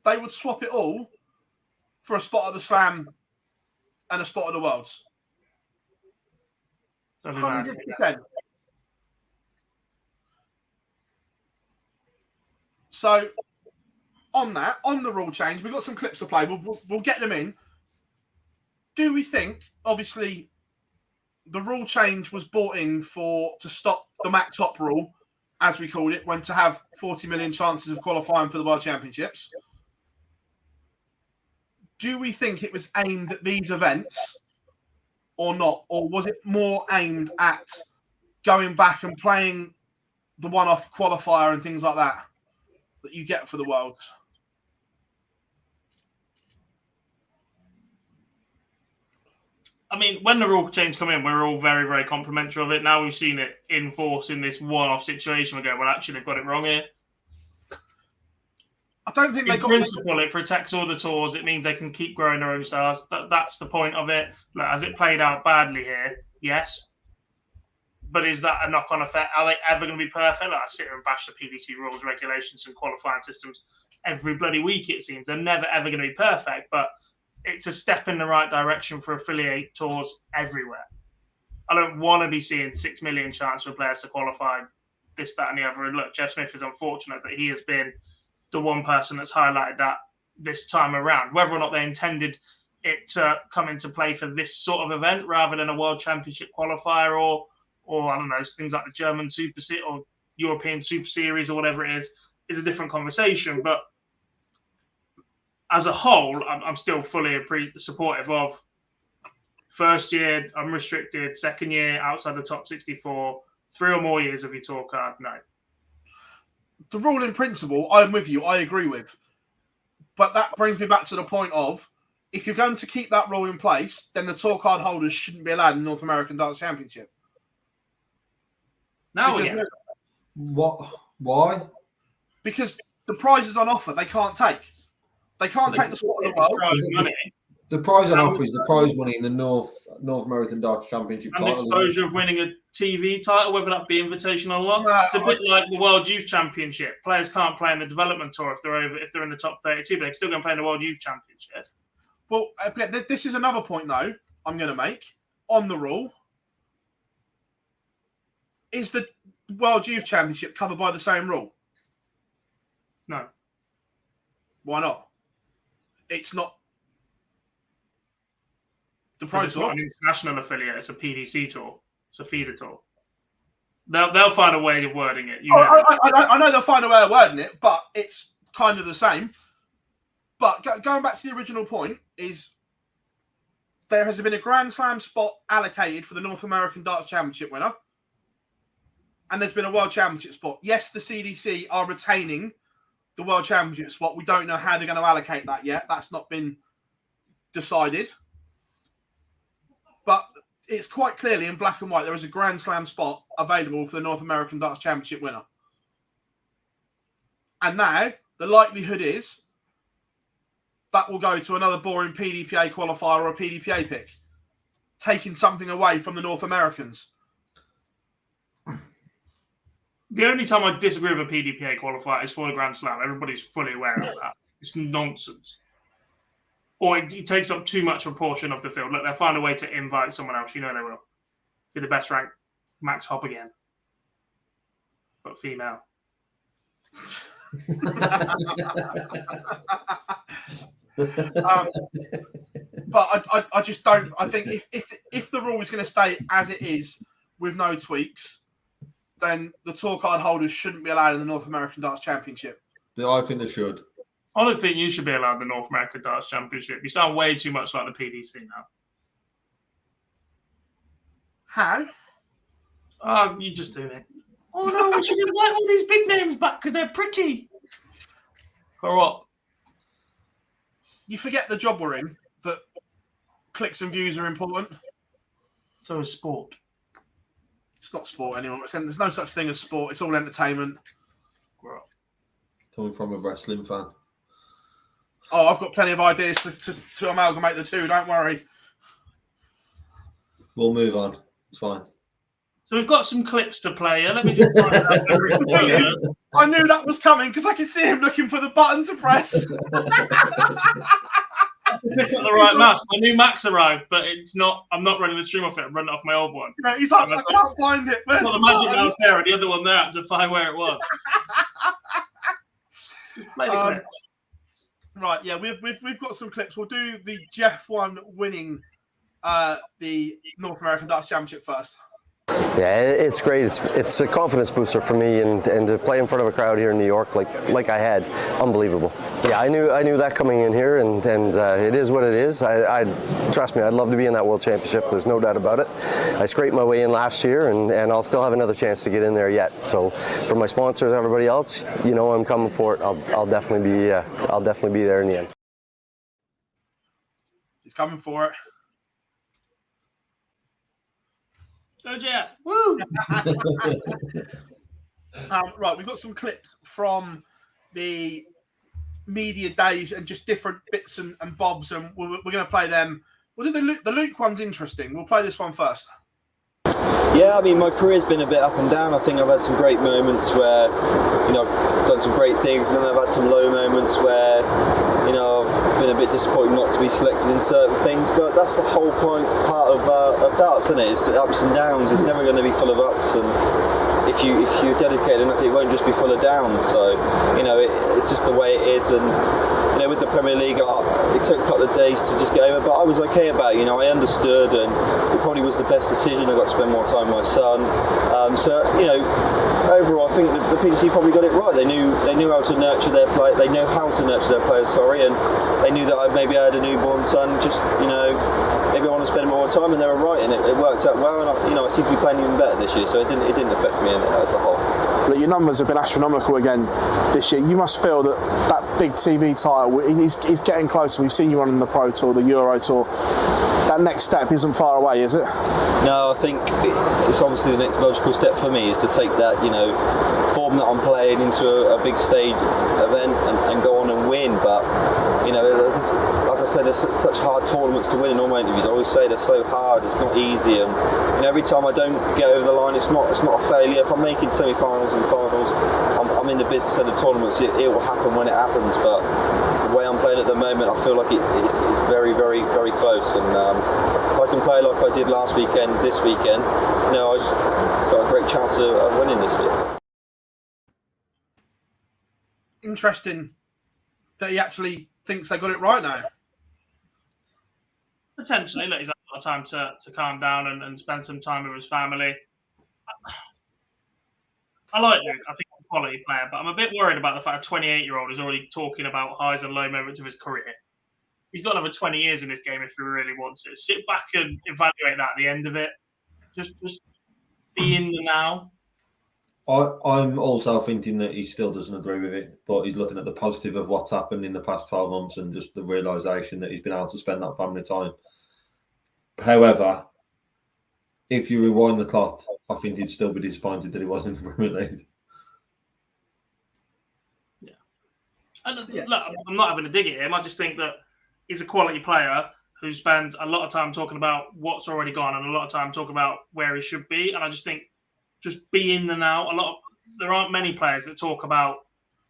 They would swap it all for a spot at the Slam and a spot at the Worlds. 100%. So, on the rule change, we've got some clips to play. We'll get them in. Do we think, obviously, the rule change was brought in to stop the Mac Top rule, as we called it, when to have 40 million chances of qualifying for the World Championships? Do we think it was aimed at these events or not? Or was it more aimed at going back and playing the one-off qualifier and things like that you get for the Worlds? I mean, when the rule change come in, we were all very, very complimentary of it. Now we've seen it in force in this one-off situation. We go, well, actually, they've got it wrong here. I don't think in principle, it protects all the tours. It means they can keep growing their own stars. That's the point of it. Look, has it played out badly here? Yes. But is that a knock-on effect? Are they ever going to be perfect? Like, I sit here and bash the PDC rules, regulations, and qualifying systems every bloody week, it seems. They're never, ever going to be perfect, but it's a step in the right direction for affiliate tours everywhere. I don't want to be seeing 6 million chance for players to qualify, this, that, and the other. And look, Jeff Smith is unfortunate that he has been the one person that's highlighted that this time around. Whether or not they intended it to come into play for this sort of event rather than a World Championship qualifier or I don't know, things like the German Super Series or European Super Series or whatever it is a different conversation. But as a whole, I'm still fully supportive of first year unrestricted, second year outside the top 64, 3 or more years of your tour card. No. The rule in principle, I'm with you. I agree with. But that brings me back to the point of, if you're going to keep that rule in place, then the tour card holders shouldn't be allowed in the North American Darts Championship. Now we get it. What? Why? Because the prizes on offer, they can't take. They can't take the spot of the world. Money. The prize on offer is the prize money in the North American Darts Championship And title. exposure of winning a TV title, whether that be invitational or not. No, it's a bit like the World Youth Championship. Players can't play in the development tour if they're in the top 32, but they're still going to play in the World Youth Championship. Well, this is another point, though, I'm going to make on the rule. Is the World Youth Championship covered by the same rule? No. Why not? It's not. It's not an international affiliate. It's a PDC tour. It's a feeder tour. They'll find a way of wording it. I know they'll find a way of wording it, but it's kind of the same. But going back to the original point is there has been a Grand Slam spot allocated for the North American Darts Championship winner. And there's been a World Championship spot. Yes, the CDC are retaining the World Championship spot. We don't know how they're going to allocate that yet. That's not been decided. But it's quite clearly in black and white there is a Grand Slam spot available for the North American Darts Championship winner. And now the likelihood is that will go to another boring PDPA qualifier or a PDPA pick, taking something away from the North Americans. The only time I disagree with a PDPA qualifier is for the Grand Slam. Everybody's fully aware of that. It's nonsense. Or it takes up too much of a portion of the field. Look, they'll find a way to invite someone else. You know they will. Be the best ranked Max Hop again. But female. But I just don't. I think if the rule is going to stay as it is with no tweaks, then the tour card holders shouldn't be allowed in the North American Darts Championship. I think they should. I don't think you should be allowed the North American Darts Championship. You sound way too much like the PDC now. How? Oh, you just do it. Oh no, we should invite all these big names back because they're pretty. For what? You forget the job we're in, that clicks and views are important. So is sport. It's not sport anymore. There's no such thing as sport. It's all entertainment. Coming from a wrestling fan. Oh, I've got plenty of ideas to amalgamate the two. Don't worry. We'll move on. It's fine. So we've got some clips to play here. Let me just find out. I knew that was coming because I could see him looking for the button to press. Pick up the right mouse. My new Mac's arrived, but it's not. I'm not running the stream off it. I'm running off my old one. Yeah, he's like, I can't find it. Where's the magic mouse there, and the other one there. I had to find where it was. Just play the clip. Right, yeah, we've got some clips. We'll do the Jeff one winning the North American Darts Championship first. Yeah, it's great. It's a confidence booster for me, and to play in front of a crowd here in New York like I had, unbelievable. Yeah, I knew that coming in here, and it is what it is. I trust me, I'd love to be in that World Championship. There's no doubt about it. I scraped my way in last year, and I'll still have another chance to get in there yet. So, for my sponsors and everybody else, you know I'm coming for it. I'll definitely be there in the end. He's coming for it. Go Jeff! Woo! Right, we've got some clips from the media days and just different bits and bobs, and we're going to play them. We'll do the Luke one's interesting. We'll play this one first. Yeah, I mean, my career's been a bit up and down. I think I've had some great moments where, I've done some great things, and then I've had some low moments where, I've been a bit disappointed not to be selected in certain things. But that's the whole part of darts, isn't it? It's ups and downs. It's never going to be full of ups, and if you're dedicated enough, it won't just be full of downs. So, it's just the way it is. And with the Premier League, it took a couple of days to just get over, but I was okay about it. I understood, and it probably was the best decision. I got to spend more time with my son. Overall, I think the PDC probably got it right. They knew how to nurture their play. They know how to nurture their players. And they knew that I had a newborn son. Just maybe I want to spend more time, and they were right, and it worked out well. And I seem to be playing even better this year, so it didn't affect me as a whole. But your numbers have been astronomical again this year. You must feel that big TV title is getting closer. We've seen you on the Pro Tour, the Euro Tour. That next step isn't far away, is it? No, I think it's obviously the next logical step for me is to take that, form that I'm playing into a big stage event and go on and win. But, as I said, there's such hard tournaments to win in all my interviews. I always say they're so hard, it's not easy. And every time I don't get over the line, it's not a failure. If I'm making semi-finals and finals, I'm in the business of the tournaments. It will happen when it happens. But the way I'm playing at the moment, I feel like it's very, very, very close. And if I can play like I did last weekend, this weekend, I just got a great chance of winning this week. Interesting that he actually thinks they got it right now. Potentially, look, he's had a lot of time to calm down and spend some time with his family. I like Luke. I think he's a quality player, but I'm a bit worried about the fact a 28-year-old is already talking about highs and low moments of his career. He's got another 20 years in this game if he really wants it. Sit back and evaluate that at the end of it. Just be in the now. I'm also thinking that he still doesn't agree with it, but he's looking at the positive of what's happened in the past 12 months and just the realisation that he's been able to spend that family time. However, if you rewind the clock, I think he'd still be disappointed that he wasn't in the Premier League. Yeah. And look, I'm not having a dig at him. I just think that he's a quality player who spends a lot of time talking about what's already gone and a lot of time talking about where he should be. And I just think just be in the now. There aren't many players that talk about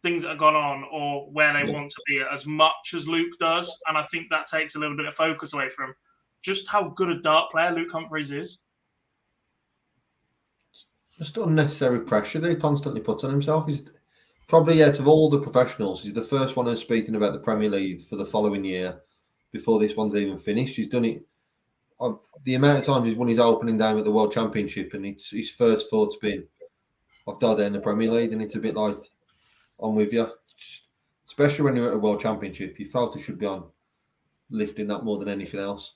things that have gone on or where they want to be as much as Luke does. And I think that takes a little bit of focus away from just how good a dart player Luke Humphries is. Just unnecessary pressure that he constantly puts on himself. He's probably, out of all the professionals, he's the first one who's speaking about the Premier League for the following year before this one's even finished. He's done it. The amount of times he's won his opening game at the World Championship, and his first thought's been, I've died there in the Premier League, and it's a bit like, I'm with you. especially when you're at a World Championship. Your focus should be on lifting that more than anything else.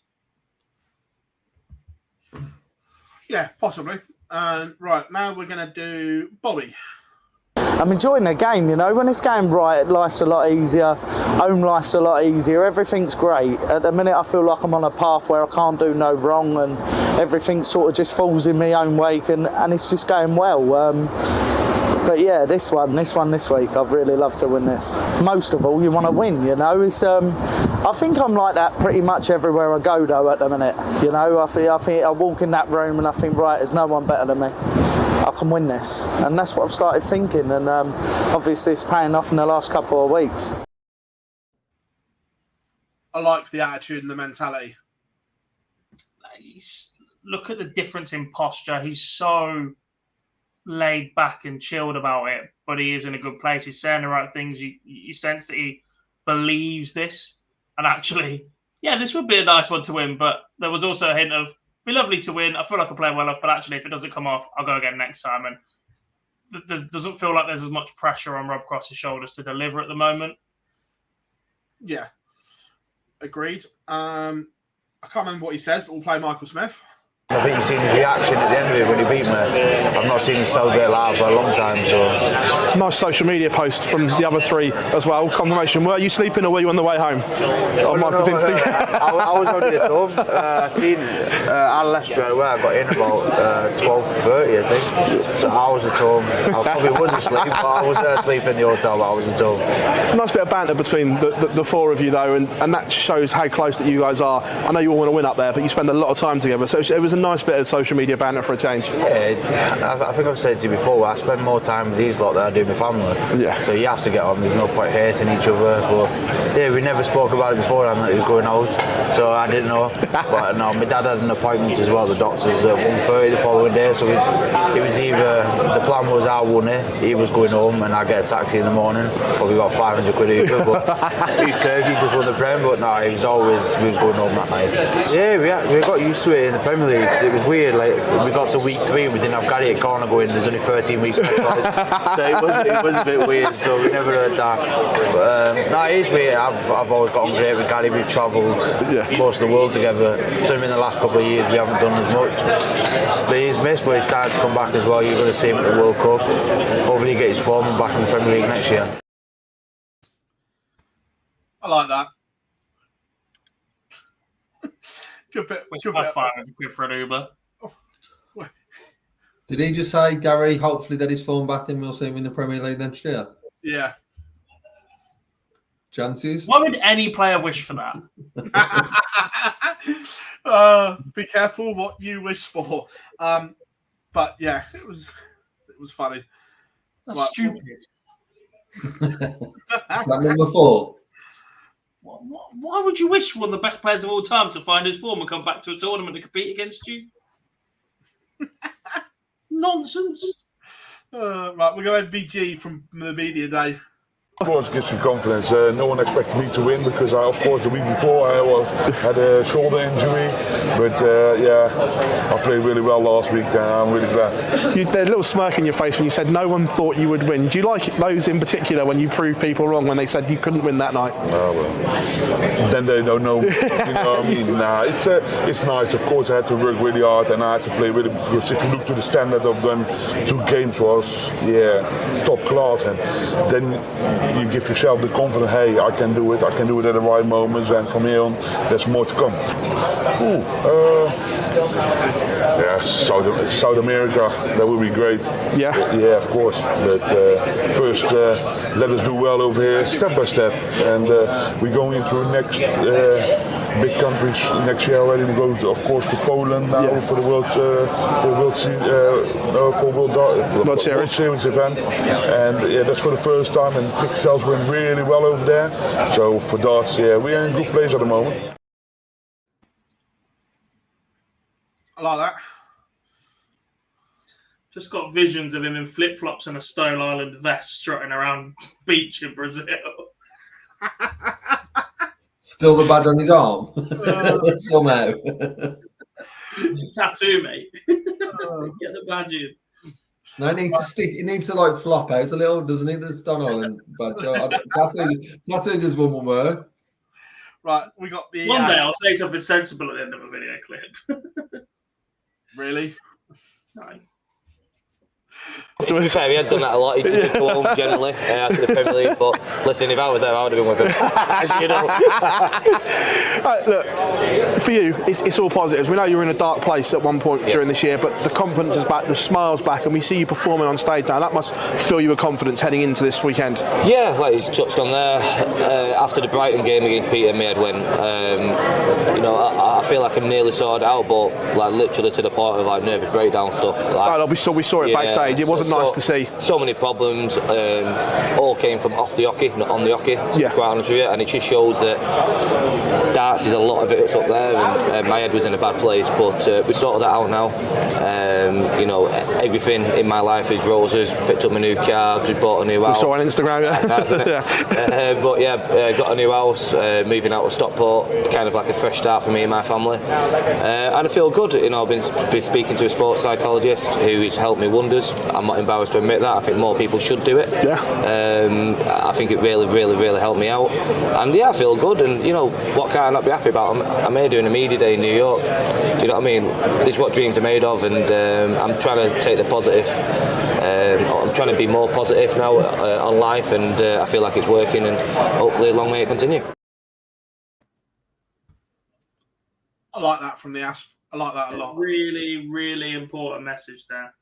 Yeah, possibly. Right, now we're going to do Bobby. I'm enjoying the game, you know. When it's going right, life's a lot easier. Home life's a lot easier. Everything's great. At the minute, I feel like I'm on a path where I can't do no wrong, and everything sort of just falls in my own wake, and it's just going well. But yeah, this week, I'd really love to win this. Most of all, you want to win, you know. It's I think I'm like that pretty much everywhere I go, though. At the minute, you know, I think I walk in that room and I think, right, there's no one better than me. I can win this, and that's what I've started thinking. And obviously, it's paying off in the last couple of weeks. I like the attitude and the mentality. Look at the difference in posture. He's so laid back and chilled about it, but he is in a good place. He's saying the right things. You sense that he believes this. And actually, yeah, this would be a nice one to win, but there was also a hint of, be lovely to win. I feel like I play well off, but actually, if it doesn't come off, I'll go again next time. And there doesn't feel like there's as much pressure on Rob Cross's shoulders to deliver at the moment. Yeah, agreed. I can't remember what he says, but we'll play Michael Smith. I think you've seen his reaction at the end of it when he beat me. I've not seen him celebrate live for a long time. So nice social media post from the other three as well. Confirmation. Were you sleeping or were you on the way home? On Michael's instinct. I was already at home. I seen I left straight away. I got in about 12:30, I think. So I was at home. I probably was asleep, but I wasn't asleep in the hotel. But I was at home. Nice bit of banter between the four of you though, and that shows how close that you guys are. I know you all want to win up there, but you spend a lot of time together. So it was a nice bit of social media banter for a change. Yeah, I think I've said to you before, I spend more time with these lot than I do with my family. Yeah. So you have to get on, there's no point hating each other. But yeah, we never spoke about it beforehand that he was going out, so I didn't know. But no, my dad had an appointment as well, the doctors at 1:30 the following day, so it was either, the plan was I won it, he was going home and I get a taxi in the morning, probably got 500 quid Uber, but he curved, he just won the Prem, but no, we was going home that night. Yeah, we got used to it in the Premier League, because it was weird, like we got to week 3 and we didn't have Gary at corner going, there's only 13 weeks left, so it was a bit weird, so we never heard that. But no, it is weird. I've always got on great with Gary. We've travelled most of the world together. So in the last couple of years we haven't done as much. But he's missed, but he's starting to come back as well. You're going to see him at the World Cup. Hopefully he gets his form back in the Premier League next year. I like that. Good bit. Good bit. 500 quid for an Uber. Did he just say, Gary, hopefully that his form back and we'll see him in the Premier League next year? Yeah. Chances? Why would any player wish for that? Be careful what you wish for. But yeah, it was funny. That's stupid. That number 4. Why would you wish for one of the best players of all time to find his form and come back to a tournament and compete against you? Nonsense. Right, we're going VG from the media day. Of course, it gives me confidence. No one expected me to win because, of course, the week before I had a shoulder injury. But yeah, I played really well last week, and I'm really glad. You had a little smirk in your face when you said no one thought you would win. Do you like those in particular when you prove people wrong when they said you couldn't win that night? Well, then they don't know. You know what I mean? Nah, it's nice. Of course, I had to work really hard and I had to play really, because if you look to the standard of them 2 games was top class, and then you give yourself the confidence, hey, I can do it at the right moments, and from here on, there's more to come. South America, that would be great. Yeah, of course. But first, let us do well over here, step by step, and we're going into the next big countries next year already. We go, of course, to Poland now for the World Series event, and that's for the first time. And ticket sales went really well over there. So for darts, we're in a good place at the moment. I like that. Just got visions of him in flip-flops and a Stone Island vest strutting around beach in Brazil. Still the badge on his arm? Somehow. Tattoo, mate. Get the badge in. No, it needs to stick. It needs to like flop out a little, doesn't it? The Stone Island badge. Tattoo just won't work. Right, we got the. One day I'll say something sensible at the end of a video clip. Really? No. To be fair, he had done that a lot. He'd go home generally after the Premier League. But listen, if I was there, I would have been with him. As you know. Look, for you, it's all positives. We know you were in a dark place at one point during this year, but the confidence is back, the smile's back, and we see you performing on stage now. That must fill you with confidence heading into this weekend. Yeah, like he's touched on there. After the Brighton game against Peter Maidwen, you know, I feel like I'm nearly sorted out, but like literally to the point of like nervous breakdown stuff. Like, we saw it backstage. It wasn't nice to see. So many problems, all came from off the hockey, not on the hockey, to be quite honest with you, and it just shows that darts is a lot of it's up there, and my head was in a bad place, but we sorted that out now. You know, everything in my life is roses. Picked up my new car, just bought a new house. We saw on Instagram, But yeah, got a new house, moving out of Stockport, kind of like a fresh start for me and my family. And I feel good. You know, I've been speaking to a sports psychologist who has helped me wonders. I'm not embarrassed to admit that. I think more people should do it. I think it really helped me out. And yeah, I feel good. And you know, what can I not be happy about? I'm here doing a media day in New York. Do you know what I mean? This is what dreams are made of, and I'm trying to take the positive. I'm trying to be more positive now on life, and I feel like it's working, and hopefully long may it continue. I like that from the Asp. I like that a lot. Really important message there.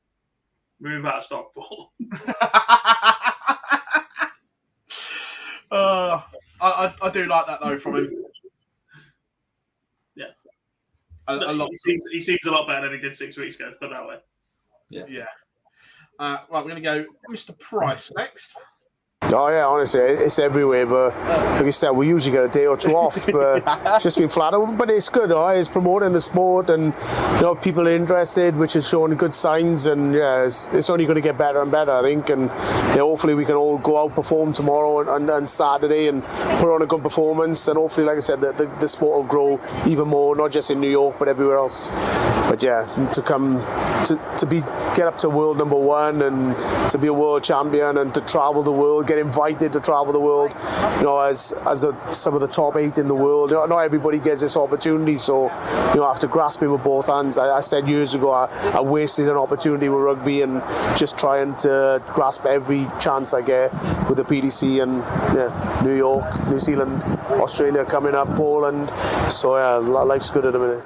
Move out of Stockport. I do like that though from him. Yeah. A lot. He seems a lot better than he did 6 weeks ago, put it that way. Yeah. Right, we're going to go Mr. Price next. Oh yeah, honestly, it's everywhere. But like you said, we usually get a day or two off. But it's just been flat. But it's good. It's promoting the sport, and you know, people are interested, which is showing good signs. And yeah, it's only going to get better and better, I think. And you know, hopefully we can all go out perform tomorrow and Saturday and put on a good performance. And hopefully, like I said, the sport will grow even more, not just in New York but everywhere else. But yeah, to come get up to world number one and to be a world champion and to travel the world, get invited to travel the world, you know, as some of the top 8 in the world. You know, not everybody gets this opportunity, so you know, I have to grasp it with both hands. I said years ago I wasted an opportunity with rugby, and just trying to grasp every chance I get with the PDC, and yeah, New York, New Zealand, Australia coming up, Poland. So yeah, life's good at the minute.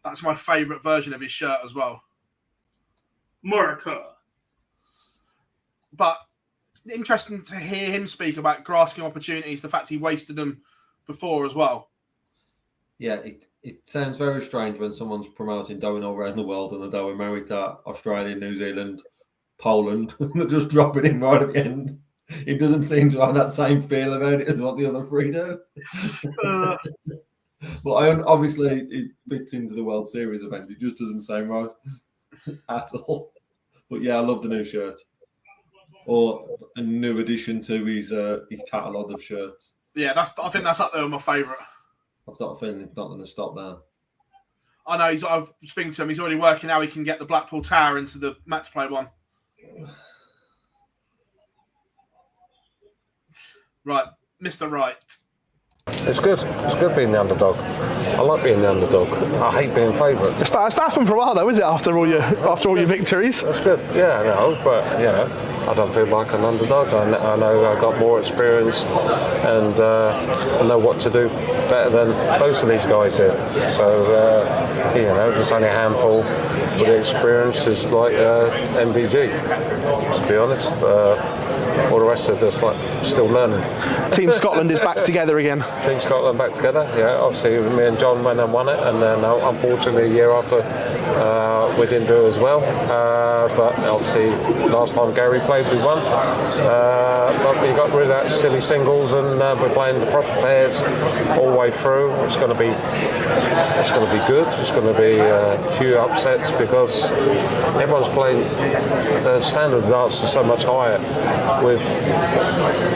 That's my favourite version of his shirt as well. America. But interesting to hear him speak about grasping opportunities, the fact he wasted them before as well. Yeah, it sounds very strange when someone's promoting going all around the world and they're doing America, Australia, New Zealand, Poland, and they're just dropping him right at the end. It doesn't seem to have that same feel about it as what the other three do. But obviously it fits into the World Series event. It just doesn't sound right at all. But yeah, I love the new shirt. Or a new addition to his catalogue of shirts. Yeah, I think that's up there with my favourite. I've got a feeling it's not going to stop now. I know, I've speaking to him, he's already working how he can get the Blackpool Tower into the match play one. Right, Mr. Wright. It's good. It's good being the underdog. I like being the underdog. I hate being favourite. It's happened for a while though, is it? After all your victories. That's good. Yeah, I know, but you know, I don't feel like an underdog. I know I got more experience, and I know what to do better than most of these guys here. So you know, there's only a handful with experience is like MVG. To be honest. All the rest of us like still learning. Team Scotland is back together again. Team Scotland back together, yeah. Obviously, me and John went and won it, and then unfortunately, a year after, we didn't do it as well. But obviously, last time Gary played, we won. But we got rid of that silly singles, and we're playing the proper pairs all the way through. It's going to be good. It's going to be a few upsets because everyone's playing. The standard of darts is so much higher with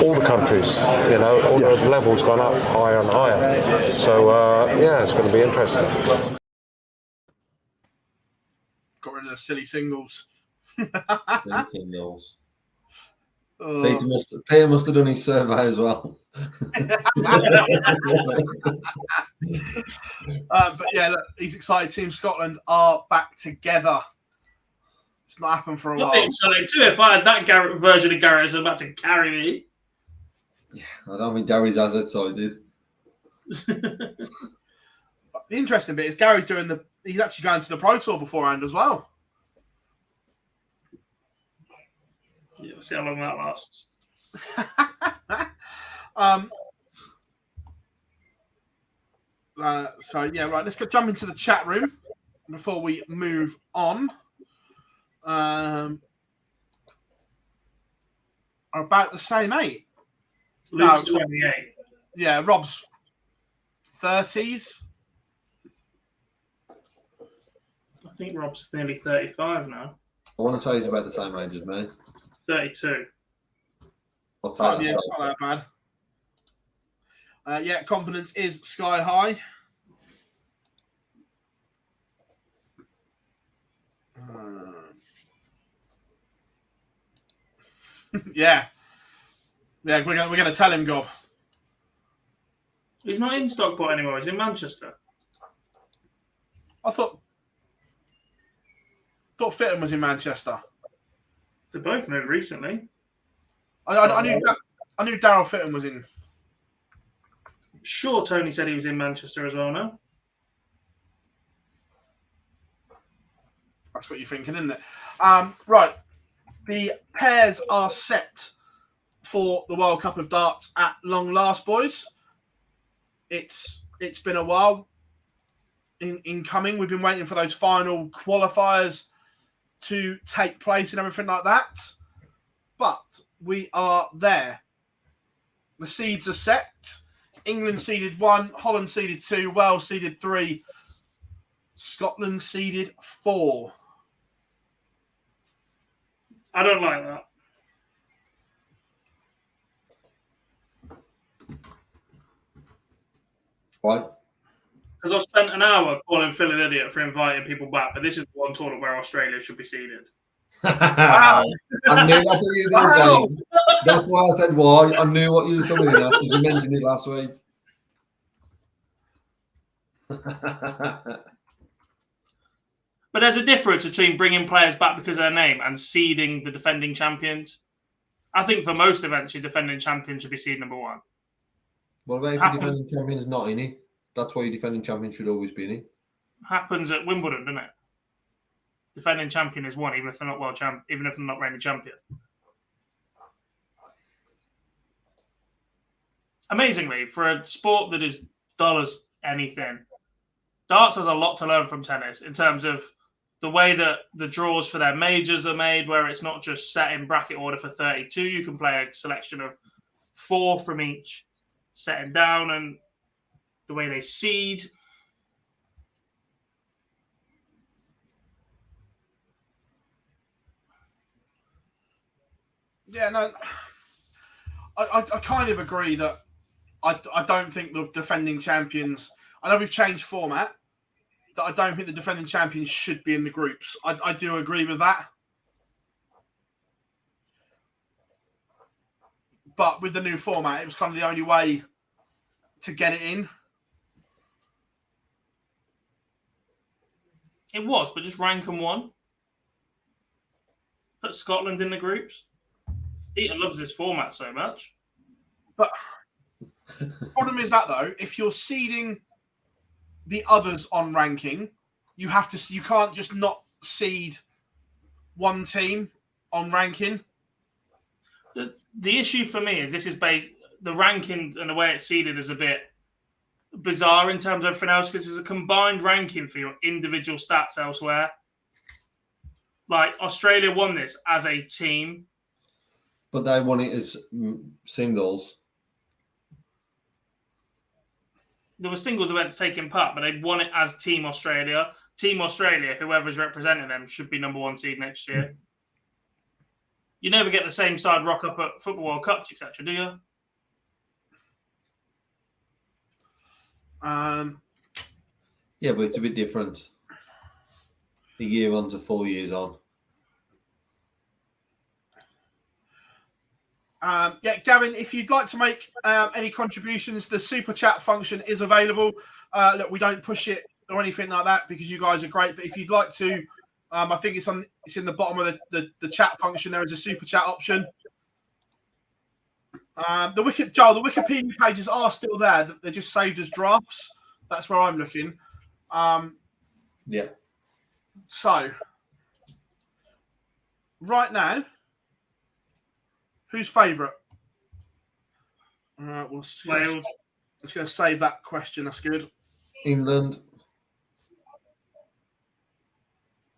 all the countries, you know, all the levels gone up higher and higher. So, yeah, it's going to be interesting. Got rid of the silly singles. Singles. Oh. Peter must have done his survey as well. But yeah, look, he's excited. Team Scotland are back together. It's not happened for a while. I think so too. If I had that version of Gareth about to carry me. Yeah, I don't think Gary's as excited. The interesting bit is he's actually going to the Pro Tour beforehand as well. Yeah, we'll see how long that lasts. So yeah, right. Let's go jump into the chat room before we move on. Are about the same age. Luke's 28. Yeah, Rob's 30s. I think Rob's nearly 35 now. I want to say he's about the same age as me. 32. 5 years, not that bad. Yeah, confidence is sky high. Yeah, we're gonna tell him, Gob. He's not in Stockport anymore. He's in Manchester. I thought Fitton was in Manchester. They both moved recently. I knew Daryl Fitton was in. I'm sure Tony said he was in Manchester as well now. That's what you're thinking, isn't it? Right. The pairs are set for the World Cup of Darts at long last, boys. It's been a while in coming. We've been waiting for those final qualifiers to take place and everything like that. But we are there. The seeds are set. England seeded 1, Holland seeded 2, Wales seeded 3, Scotland seeded 4. I don't like that. Why? Because I've spent an hour calling Phill an idiot for inviting people back, but this is the one tournament where Australia should be seeded. I knew that's what you were going to say. That's why I said why. I knew what you was coming in at because you mentioned it last week. But there's a difference between bringing players back because of their name and seeding the defending champions. I think for most events, your defending champion should be seed number 1. What about if your defending champion's not in it? That's why your defending champion should always be in it. Happens at Wimbledon, doesn't it? Defending champion is 1, even if they're not even if they're not reigning champion. Amazingly, for a sport that is dull as anything, darts has a lot to learn from tennis in terms of the way that the draws for their majors are made, where it's not just set in bracket order for 32. You can play a selection of 4 from each setting down, and the way they seed. Yeah, no, I kind of agree that I don't think the defending champions. I know we've changed format. That I don't think the defending champions should be in the groups. I do agree with that. But with the new format, it was kind of the only way to get it in. It was, but just rank them 1. Put Scotland in the groups. Eaton loves this format so much. But the problem is that, though, if you're seeding the others on ranking, you can't just not seed one team on ranking. The issue for me is this is based, the rankings and the way it's seeded is a bit bizarre in terms of everything else, because it's a combined ranking for your individual stats elsewhere. Like Australia won this as a team. But they won it as singles. There were singles events taking part, but they won it as Team Australia. Team Australia, whoever's representing them, should be number 1 seed next year. You never get the same side rock up at Football World Cups, etc., do you? Yeah, but it's a bit different. a year on to 4 years on. Yeah, Gavin, if you'd like to make any contributions, the super chat function is available. Look, we don't push it or anything like that because you guys are great. But if you'd like to, I think it's in the bottom of the chat function. There is a super chat option. The Wikipedia pages are still there. They're just saved as drafts. That's where I'm looking. Yeah. So, right now, who's favourite? Wales. I'm just going to save that question. That's good. England.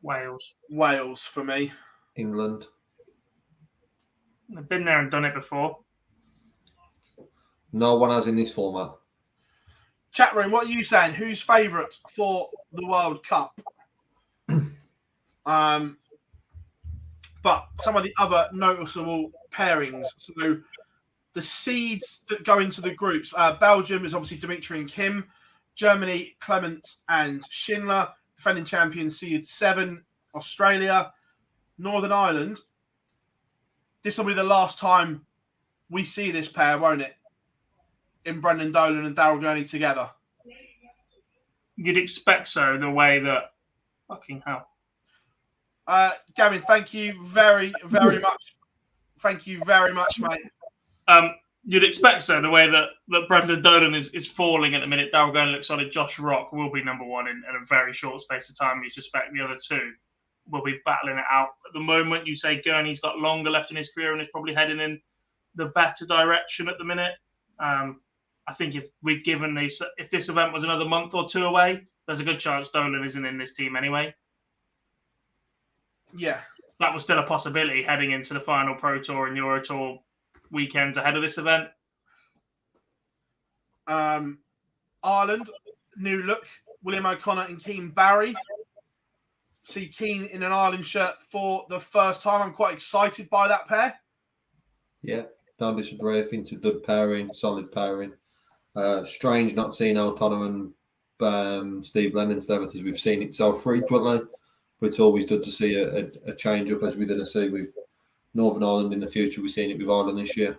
Wales for me. England. I've been there and done it before. No one has in this format. Chat room, what are you saying? Who's favourite for the World Cup? But some of the other noticeable pairings. So the seeds that go into the groups. Belgium is obviously Dimitri and Kim. Germany, Clement and Schindler. Defending champions seeded 7. Australia. Northern Ireland. This will be the last time we see this pair, won't it? In Brendan Dolan and Daryl Gurney together. You'd expect so, the way that... Fucking hell. Gavin, thank you very, very much. Thank you very much, mate. You'd expect so, the way that Brendan Dolan is falling at the minute. Daryl Gurney looks solid. Josh Rock will be number 1 in a very short space of time. You suspect the other 2 will be battling it out. At the moment, you say Gurney's got longer left in his career and is probably heading in the better direction at the minute. I think if this event was another month or 2 away, there's a good chance Dolan isn't in this team anyway. Yeah. That was still a possibility heading into the final Pro Tour and Euro Tour weekends ahead of this event. Ireland, new look. William O'Connor and Keane Barry. See Keane in an Ireland shirt for the first time. I'm quite excited by that pair. Yeah, don't disagree. I think it's a good pairing, solid pairing. Strange not seeing O'Connor and Steve Lennon's there as we've seen it so frequently. But it's always good to see a change up as we're going to see with Northern Ireland in the future. We've seen it with Ireland this year.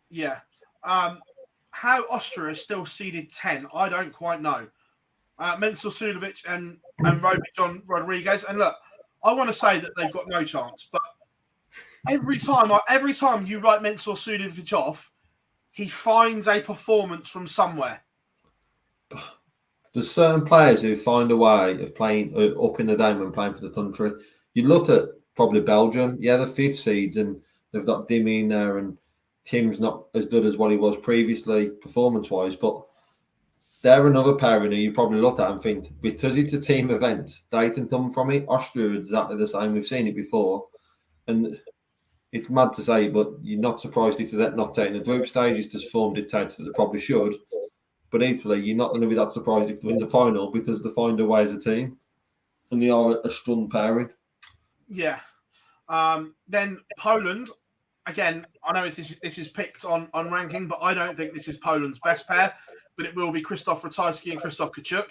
Yeah. How Austria is still seeded 10, I don't quite know. Mensur Suljovic and Roby John Rodriguez. And look, I want to say that they've got no chance, but every time you write Mensur Suljovic off, he finds a performance from somewhere. There's certain players who find a way of playing up in the game and playing for the country. You look at probably Belgium. Yeah, the 5th seeds, and they've got Dimmy in there, and Tim's not as good as what he was previously performance-wise, but they're another pairing who you probably look at and think, because it's a team event, they can come from it. Austria is exactly the same. We've seen it before. And it's mad to say, but you're not surprised if they're not taking the group stages, just form dictates that they probably should. But equally, you're not going to be that surprised if they win the final because they find a way as a team. And they are a strong pairing. Yeah. Then Poland, again, I know this is picked on ranking, but I don't think this is Poland's best pair. But it will be Krzysztof Ratajski and Krzysztof Kachuk.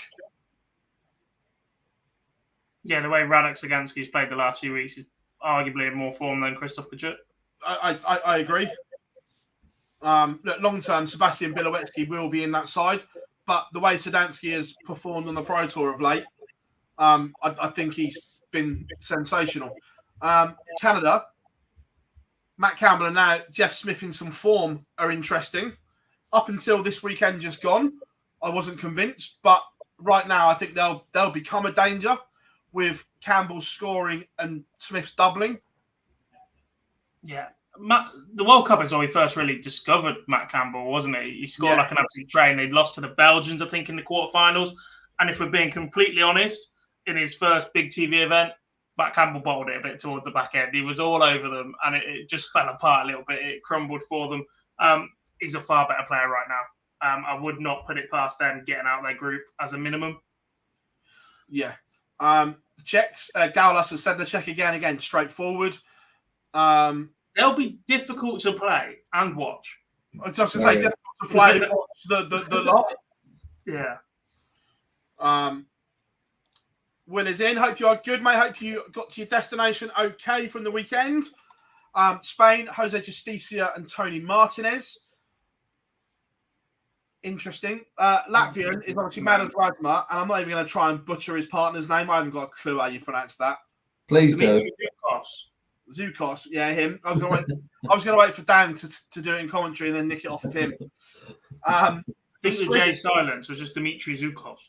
Yeah, the way Radek Zagansky's played the last few weeks is arguably in more form than Krzysztof Kachuk. I agree. Look, long term, Sebastian Białowicki will be in that side, but the way Zadansky has performed on the Pro Tour of late, I think he's been sensational. Canada, Matt Campbell and now Jeff Smith in some form are interesting. Up until this weekend just gone, I wasn't convinced, but right now I think they'll become a danger with Campbell scoring and Smith's doubling. Yeah. The World Cup is when we first really discovered Matt Campbell, wasn't it? He scored like an absolute train. They'd lost to the Belgians, I think, in the quarterfinals. And if we're being completely honest, in his first big TV event, Matt Campbell bottled it a bit towards the back end. He was all over them, and it just fell apart a little bit. It crumbled for them. He's a far better player right now. I would not put it past them getting out of their group as a minimum. Yeah. The Czechs, Gaulas has said the Czech again, straightforward. They'll be difficult to play and watch. I was just going to say difficult to play and watch the lot. Yeah. Will is in. Hope you are good, mate. Hope you got to your destination okay from the weekend. Spain, Jose Justicia and Tony Martinez. Interesting. Latvian is obviously Madison, and I'm not even going to try and butcher his partner's name. I haven't got a clue how you pronounce that. Please do. Zukos. Yeah, him. I was going to wait for Dan to do it in commentary and then nick it off of him. I think the J silence was just Dimitri Zukov.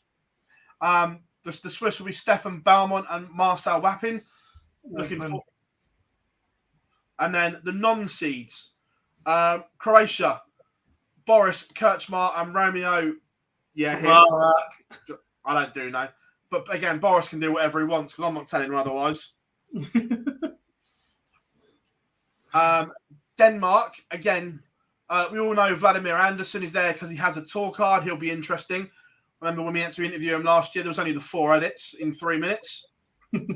The Swiss will be Stefan Baumann and Marcel Wappin. And then the non-seeds, Croatia, Boris Kirchmar and Romeo. Yeah, him. I don't do know. But again, Boris can do whatever he wants because I'm not telling him otherwise. Denmark, again, we all know Vladimir Anderson is there because he has a tour card. He'll be interesting. Remember when we had to interview him last year, there was only the 4 edits in 3 minutes. With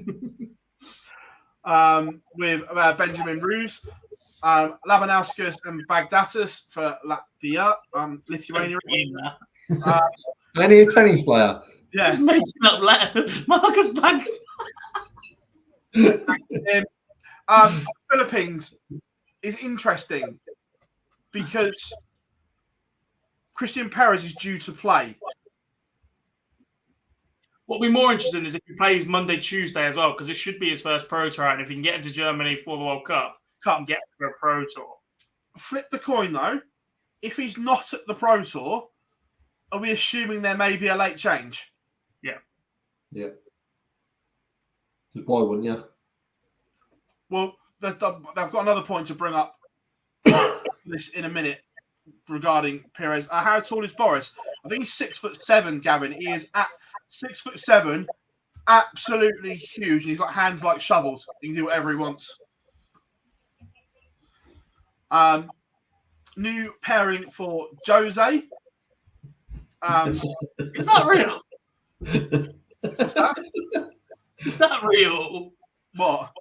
Benjamin Roos, Labanauskas and Bagdatis for Latvia, Lithuania. Any tennis player? Yeah. Just making up Marcus Bagdatis. Philippines is interesting because Christian Perez is due to play. What will be more interesting is if he plays Monday, Tuesday as well, because it should be his first Pro Tour, and if he can get into Germany for the World Cup, and get for a Pro Tour. Flip the coin, though. If he's not at the Pro Tour, are we assuming there may be a late change? Yeah. Yeah. Just why wouldn't you? Well, they've got another point to bring up this in a minute regarding Perez. How tall is Boris? I think he's 6'7", Gavin. He is at 6'7", absolutely huge. He's got hands like shovels. He can do whatever he wants. New pairing for Jose. Is that real? What's that? Is that real? What?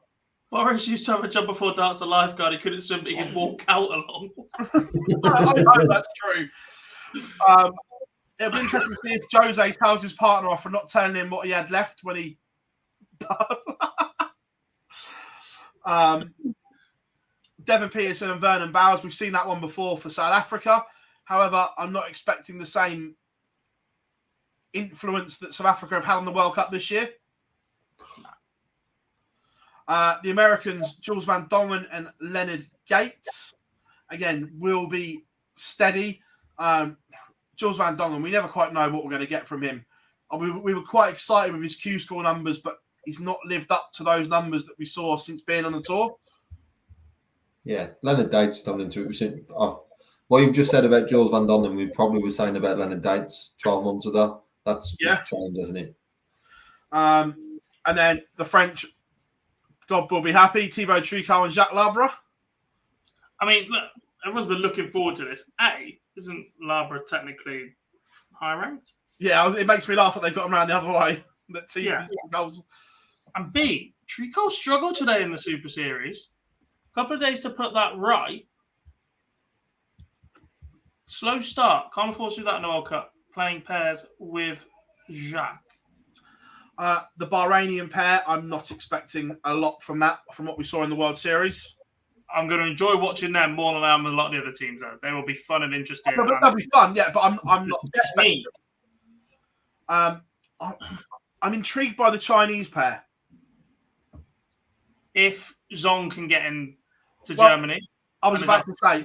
Boris used to have a job before darts a lifeguard. He couldn't swim, but he could walk out along. I know that's true. It'll be interesting to see if Jose tells his partner off for not telling him what he had left when he does. Devon Peterson and Vernon Bowers, we've seen that one before for South Africa. However, I'm not expecting the same influence that South Africa have had on the World Cup this year. The Americans, Jules Van Dongen and Leonard Gates, again, will be steady. Jules Van Dongen, we never quite know what we're going to get from him. We were quite excited with his Q-score numbers, but he's not lived up to those numbers that we saw since being on the tour. Yeah, Leonard Gates done into it. What you've just said about Jules Van Dongen, we probably were saying about Leonard Gates 12 months ago. That's just changed, isn't it? And then the French, God will be happy, Thibaut Tricot and Jacques Labre. I mean, look, everyone's been looking forward to this. Isn't Labre technically high ranked? Yeah, it makes me laugh that they've got him around the other way. Goals. And B, Tricot struggled today in the Super Series. Couple of days to put that right. Slow start. Can't afford to do that in the World Cup. Playing pairs with Jacques. The Bahrainian pair, I'm not expecting a lot from what we saw in the World Series. I'm going to enjoy watching them more than I am with a lot of the other teams, though. They will be fun and interesting. They'll be fun, yeah, but I'm not expecting them. I'm intrigued by the Chinese pair. If Zong can get into Germany. I was about to say,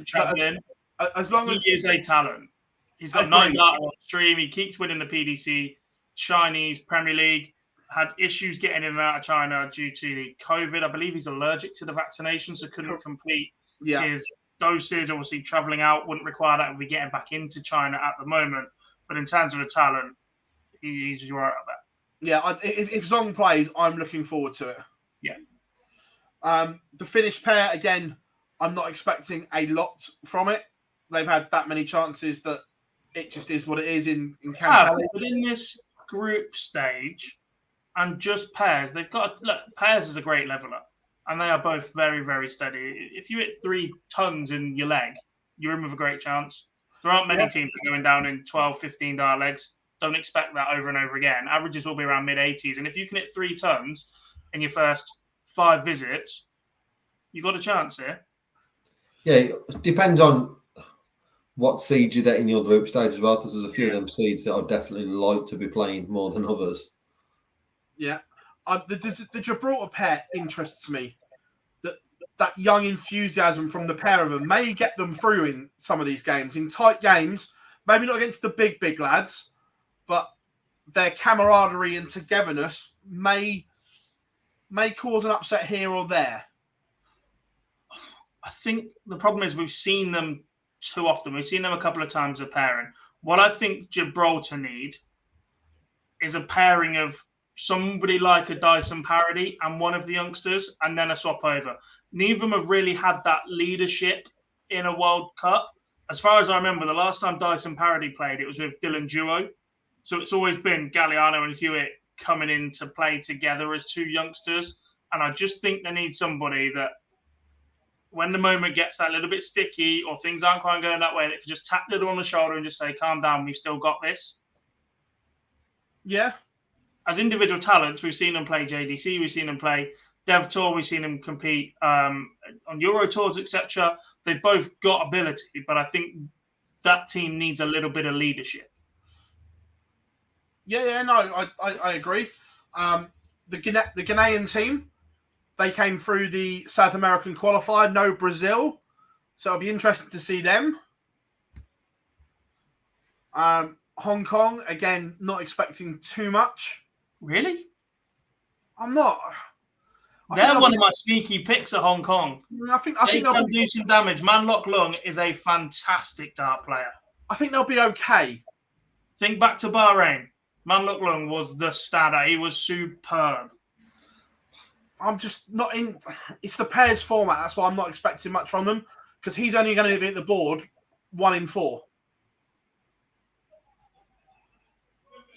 as long as he is a talent. He's got 9 data on stream. He keeps winning the PDC, Chinese Premier League. Had issues getting in and out of China due to the COVID. I believe he's allergic to the vaccination, so couldn't complete his dosage. Obviously, traveling out wouldn't require that. We'll be getting back into China at the moment. But in terms of the talent, he's right up there. Yeah, if Zong plays, I'm looking forward to it. Yeah. The Finnish pair, again, I'm not expecting a lot from it. They've had that many chances that it just is what it is in Canada. But in this group stage and just pairs, they've got pairs is a great leveler, and they are both very, very steady. If you hit 3 tons in your leg, you're in with a great chance. There aren't many teams going down in 12, 15 legs. don't expect that over and over again. Averages will be around mid-80s. And if you can hit 3 tons in your first 5 visits, you've got a chance here. Yeah, it depends on what seeds you get in your group stage as well, because there's a few of them seeds that I'd definitely like to be playing more than others. Yeah. The Gibraltar pair interests me. That young enthusiasm from the pair of them may get them through in some of these games. In tight games, maybe not against the big lads, but their camaraderie and togetherness may cause an upset here or there. I think the problem is we've seen them too often. We've seen them a couple of times a pairing. What I think Gibraltar need is a pairing of somebody like a Dyson Parody and one of the youngsters, and then a swap over. Neither of them have really had that leadership in a World Cup. As far as I remember, the last time Dyson Parody played, it was with Dylan Duo. So it's always been Galliano and Hewitt coming in to play together as 2 youngsters. And I just think they need somebody that, when the moment gets that little bit sticky or things aren't quite going that way, that can just tap the other on the shoulder and just say, calm down, we've still got this. Yeah. As individual talents, we've seen them play JDC, we've seen them play Dev Tour, we've seen them compete on Euro Tours, etc. They've both got ability, but I think that team needs a little bit of leadership. Yeah, no, I agree. The Ghanaian team, they came through the South American qualifier, no Brazil, so it'll be interesting to see them. Hong Kong, again, not expecting too much. Really? I'm not. They're one of my sneaky picks at Hong Kong. I think they can do some damage. Man Lok Lung is a fantastic dart player. I think they'll be okay. Think back to Bahrain. Man Lok Lung was the standout. He was superb. I'm just not in. It's the pairs format. That's why I'm not expecting much from them, because he's only going to be at the board 1 in 4.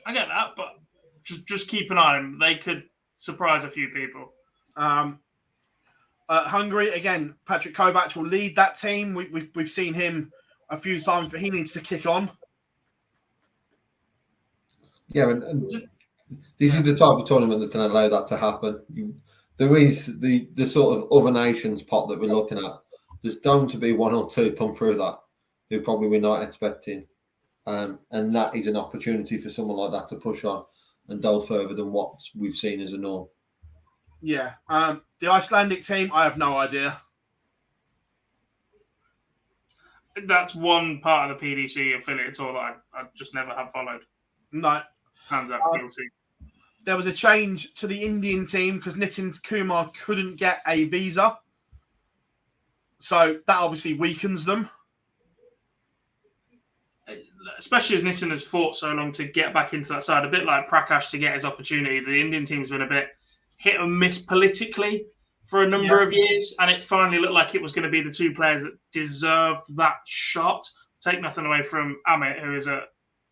I get that, but just keep an eye on them. They could surprise a few people. Hungary, again, Patrick Kovac will lead that team. We've seen him a few times, but he needs to kick on. Yeah, and this is the type of tournament that can allow that to happen. There is the sort of other nations pot that we're looking at. There's going to be 1 or 2 come through that who probably we're not expecting. And that is an opportunity for someone like that to push on and delve further than what we've seen as a norm. Yeah. The Icelandic team, I have no idea. That's one part of the PDC affiliate tour that I just never have followed. No. Hands up, guilty. There was a change to the Indian team because Nitin Kumar couldn't get a visa. So that obviously weakens them. Especially as Nitin has fought so long to get back into that side, a bit like Prakash to get his opportunity. The Indian team's been a bit hit and miss politically for a number of years, and it finally looked like it was going to be the 2 players that deserved that shot. Take nothing away from Amit, who is a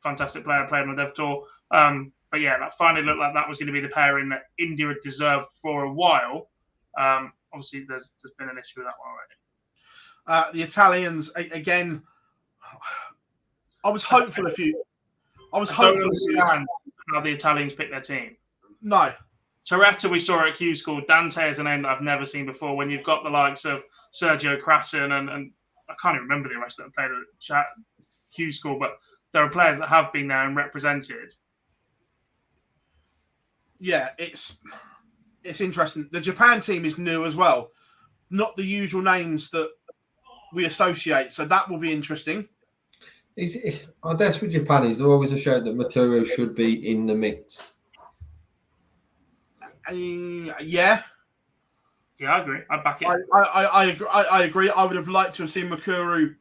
fantastic player playing on the Dev Tour. But yeah, that finally looked like that was going to be the pairing that India had deserved for a while. Obviously, there's been an issue with that one already. The Italians, again, I was hopeful a few. I don't understand how the Italians pick their team. No. Toretta we saw at Q School. Dante is a name that I've never seen before. When you've got the likes of Sergio Krasin and I can't even remember the rest of them played at Q School, but there are players that have been there and represented. Yeah, it's interesting. The Japan team is new as well. Not the usual names that we associate, so that will be interesting. I guess with Japan, is there always a shout that Maturo should be in the mix? Yeah, I agree. I back it. I agree. I would have liked to have seen Makuru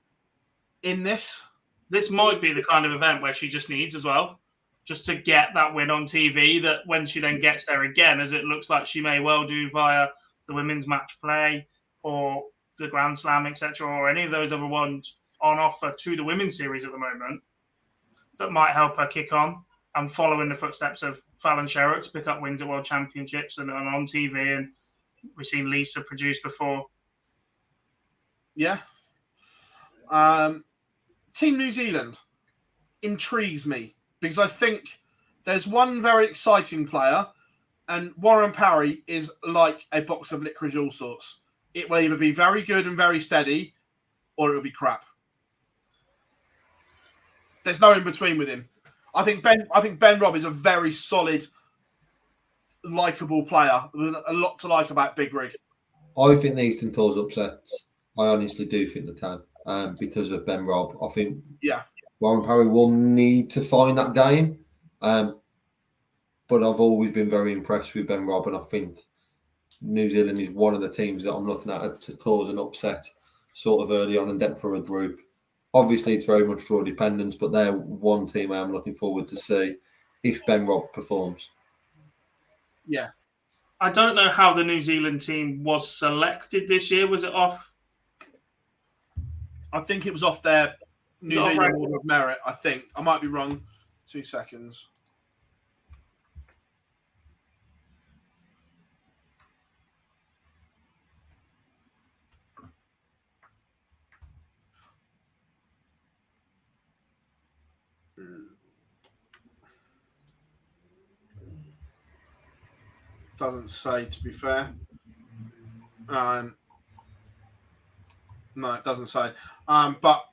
in this. This might be the kind of event where she just needs as well, just to get that win on TV, that when she then gets there again, as it looks like she may well do via the women's match play or the Grand Slam, etc., or any of those other ones on offer to the women's series at the moment, that might help her kick on and follow in the footsteps of Fallon Sherrock to pick up wins at World Championships and on TV. And we've seen Lisa produce before. Yeah. Team New Zealand intrigues me. because I think there's one very exciting player, and Warren Parry is like a box of licorice all sorts. It will either be very good and very steady, or it will be crap. There's no in between with him. I think Ben Robb is a very solid, likable player. There's a lot to like about Big Rig. I think the Eastern Tours upsets. I honestly do think they can, because of Ben Robb. I think Warren Parry will need to find that game. But I've always been very impressed with Ben Robb, and I think New Zealand is one of the teams that I'm looking at to cause an upset sort of early on and depth for a group. Obviously, it's very much draw dependent, but they're one team I am looking forward to see if Ben Robb performs. Yeah. I don't know how the New Zealand team was selected this year. Was it off? I think it was off their New Zealand Order of Merit, I think. I might be wrong. 2 seconds. Doesn't say, to be fair. No, it doesn't say. But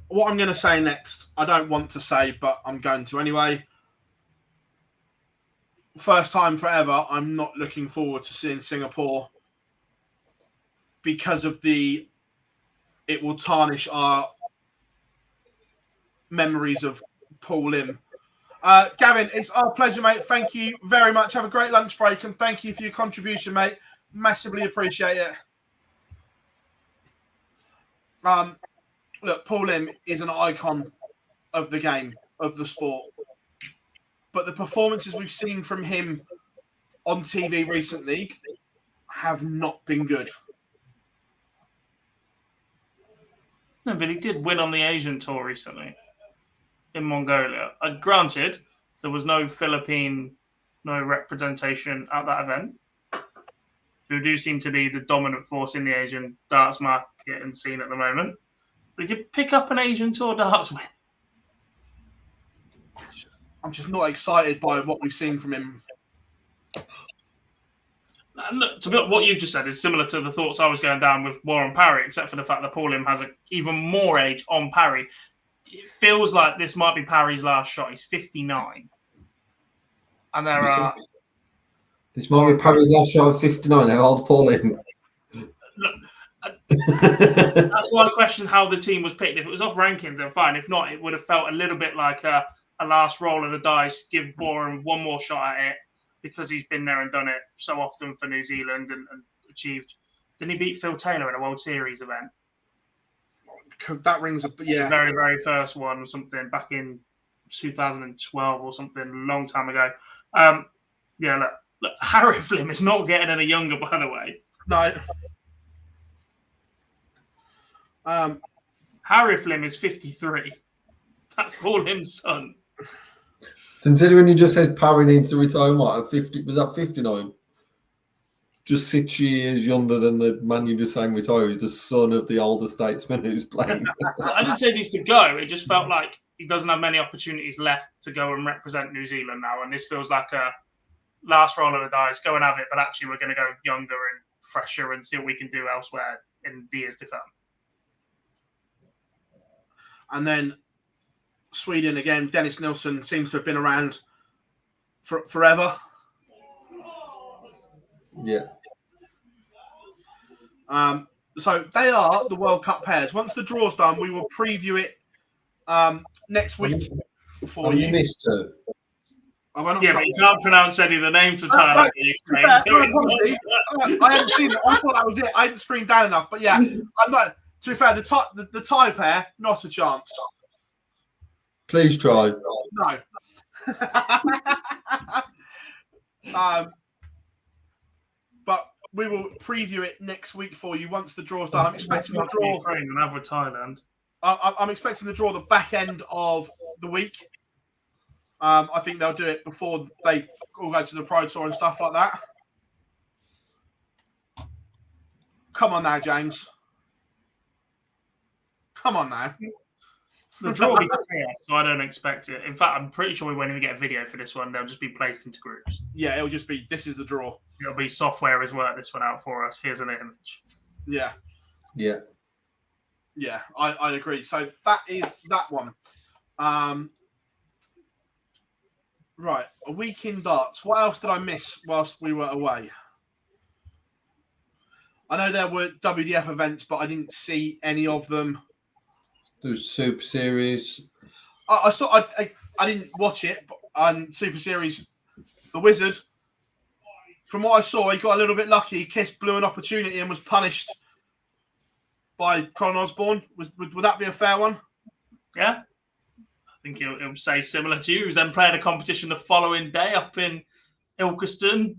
what I'm going to say next, I don't want to say, but I'm going to anyway. First time forever, I'm not looking forward to seeing Singapore because of it will tarnish our memories of Paul Lim. Gavin, it's our pleasure, mate. Thank you very much. Have a great lunch break, and thank you for your contribution, mate. Massively appreciate it. Look, Paul Lim is an icon of the game, of the sport. But the performances we've seen from him on TV recently have not been good. No, but he did win on the Asian tour recently in Mongolia. Granted, there was no representation at that event, who do seem to be the dominant force in the Asian darts market and scene at the moment. But he did pick up an Asian tour darts win. I'm just not excited by what we've seen from him. Look, what you've just said is similar to the thoughts I was going down with Warren Parry, except for the fact that Paul Lim has even more age on Parry. It feels like this might be Parry's last shot. He's 59. And this might be Parry's last shot at 59. How old's Paul Lim? That's why I question how the team was picked. If it was off rankings, then fine. If not, it would have felt a little bit like a last roll of the dice, give Warren one more shot at it, because he's been there and done it so often for New Zealand and achieved. Didn't he beat Phill Taylor in a World Series event? That rings a The very, very first one or something back in 2012 or something, a long time ago. Look, Harry Flim is not getting any younger, by the way. No. Harry Flim is 53. That's Paul Lim's son. Considering you just said Parry needs to retire, what, at 50? Was that 59? Just 6 years younger than the man you just saying retire. He's the son of the older statesman who's playing. I didn't say he needs to go. It just felt like he doesn't have many opportunities left to go and represent New Zealand now. And this feels like a last roll of the dice, go and have it. But actually, we're going to go younger and fresher and see what we can do elsewhere in the years to come. And then Sweden again. Dennis Nilsson seems to have been around forever. Yeah. So they are the World Cup pairs. Once the draw's done, we will preview it next week for you. You missed two. But you can't pronounce any of the names of Thailand. I haven't seen it. I thought that was it. I didn't screen down enough. But yeah, I'm not. To be fair, the Thai pair, not a chance. Please try. No. But we will preview it next week for you once the draw's done. I'm expecting the draw. Ukraine and have with Thailand. I'm expecting the draw the back end of the week. I think they'll do it before they all go to the Pro Tour and stuff like that. Come on now, James. Come on now. The draw will be chaos, so I don't expect it. In fact, I'm pretty sure we won't even get a video for this one. They'll just be placed into groups. Yeah, it'll just be, this is the draw. It'll be software has worked this one out for us. Here's an image. Yeah. Yeah. Yeah, I agree. So that is that one. Right, a week in darts. What else did I miss whilst we were away? I know there were WDF events, but I didn't see any of them. There's Super Series. I saw. I didn't watch it, but on Super Series, the Wizard. From what I saw, he got a little bit lucky. Kiss blew an opportunity and was punished by Colin Osborne. Would that be a fair one? Yeah. I think he'll say similar to you. He was then playing a competition the following day up in Ilkeston.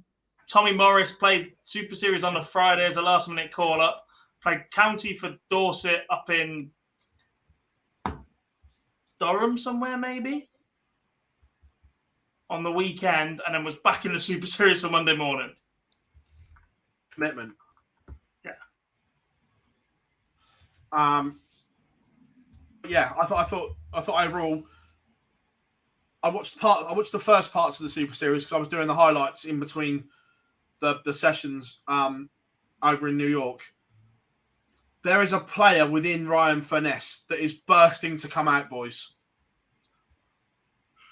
Tommy Morris played Super Series on the Friday as a last-minute call-up. Played county for Dorset up in Durham somewhere, maybe, on the weekend, and then was back in the Super Series for Monday morning. Commitment. Yeah. Yeah, I thought overall, I watched the first parts of the Super Series because I was doing the highlights in between the sessions over in New York. There is a player within Ryan Furness that is bursting to come out, boys.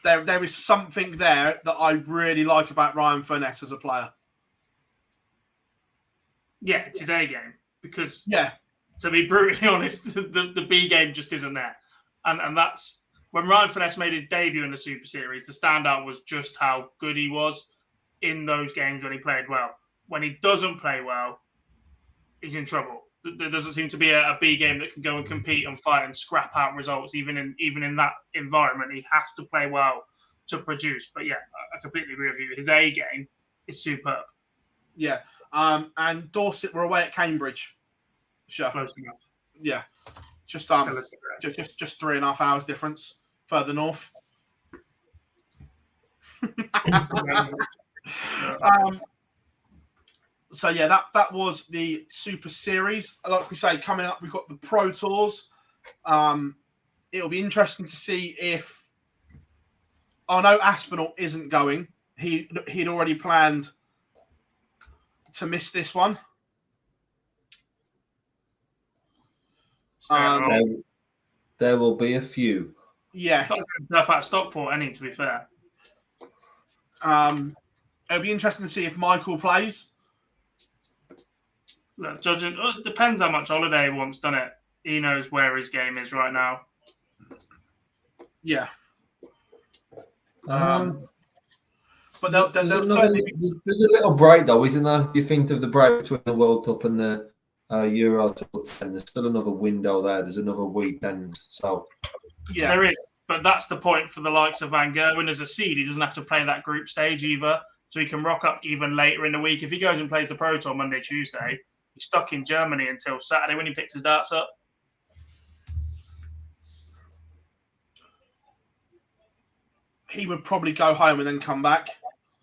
There is something there that I really like about Ryan Furness as a player. Yeah, it's his A game because, yeah, to be brutally honest, the B game just isn't there. And that's when Ryan Furness made his debut in the Super Series, the standout was just how good he was in those games when he played well. When he doesn't play well, he's in trouble. There doesn't seem to be a B game that can go and compete and fight and scrap out results. Even in that environment, he has to play well to produce. But yeah, I completely agree with you. His A game is superb. Yeah. And Dorset were away at Cambridge. Sure. Close enough. Yeah. Just 3.5 hours difference further north. So yeah, that was the Super Series. Like we say, coming up, we've got the Pro Tours. It'll be interesting to see if. I know Aspinall isn't going. He'd already planned to miss this one. There will be a few. Yeah. At Stockport, I need to be fair. It'll be interesting to see if Michael plays. Look, judging, it depends how much holiday he wants, doesn't it? He knows where his game is right now. Yeah. But there's a little break, though, isn't there? You think of the break between the World Cup and the Euro 2010. There's still another window there. There's another weekend. So yeah, there is. But that's the point for the likes of Van Gerwen as a seed. He doesn't have to play that group stage either, so he can rock up even later in the week. If he goes and plays the Pro Tour Monday, Tuesday, he's stuck in Germany until Saturday when he picks his darts up. He would probably go home and then come back.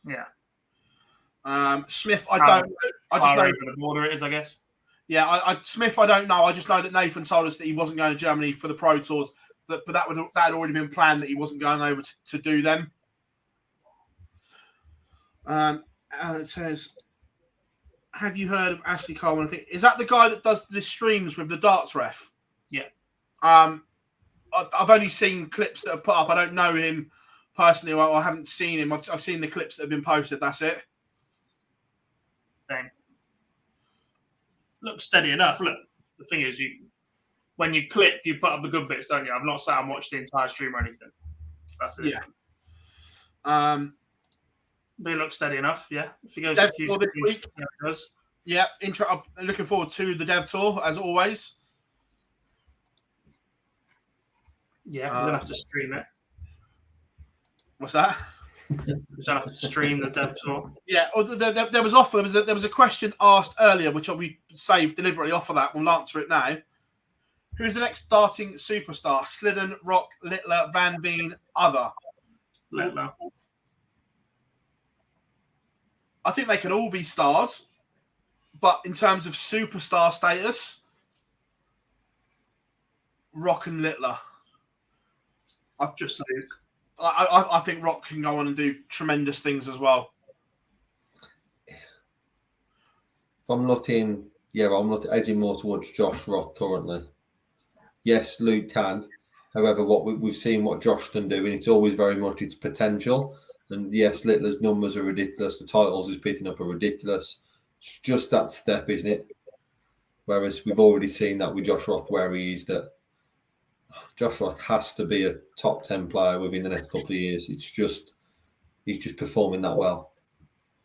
Yeah. Smith, I don't know. I just know over the border it is, I guess. Yeah, Smith, I don't know. I just know that Nathan told us that he wasn't going to Germany for the Pro Tours, but that had already been planned that he wasn't going over to do them. And it says, have you heard of Ashley Coleman? I think, is that the guy that does the streams with the darts ref? Yeah. I've only seen clips that are put up. I don't know him personally. I haven't seen him. I've seen the clips that have been posted. That's it. Same. Looks steady enough. Look, the thing is, when you clip, you put up the good bits, don't you? I've not sat and watched the entire stream or anything. That's it. Yeah. But it looks steady enough, yeah. If he goes Dev to Q Tour this week. yeah, it does. Yeah, I'm looking forward to the Dev Tour, as always. Yeah, because then have to stream it. What's that? You don't have to stream the Dev Tour. Yeah, there was a question asked earlier, which we saved deliberately off of that. We'll answer it now. Who's the next darting superstar? Slidden, Rock, Littler, Van Veen, other? Littler. I think they can all be stars, but in terms of superstar status, Rock and Littler. Just Luke. I think Rock can go on and do tremendous things as well. If I'm looking, I'm edging more towards Josh Rock currently. Yes, Luke can. However, what we've seen what Josh can do, and it's always very much its potential. And yes, Littler's numbers are ridiculous. The titles he's picking up are ridiculous. It's just that step, isn't it? Whereas we've already seen that with Josh Roth, where he is that Josh Roth has to be a top 10 player within the next couple of years. He's just performing that well.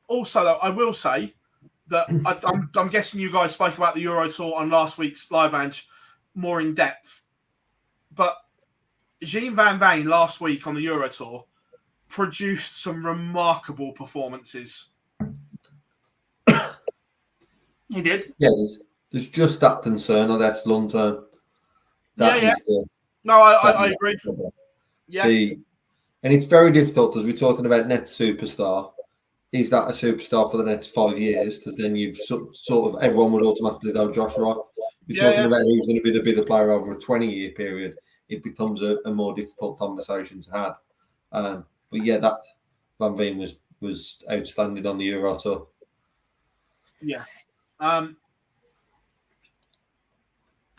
Also, though, I will say that I'm guessing you guys spoke about the Euro Tour on last week's live Ange more in depth. But Jean Van Veen last week on the Euro Tour produced some remarkable performances. He did. Yeah, there's just that concern of that long term. I agree. Yeah. And it's very difficult as we're talking about next superstar. Is that a superstar for the next 5 years? Because then you've sort of everyone would automatically go Josh Roth. You're talking about who's going to be the bigger player over a 20-year period. It becomes a more difficult conversation to have. But yeah, that Van Veen was outstanding on the Euro Tour. Yeah. The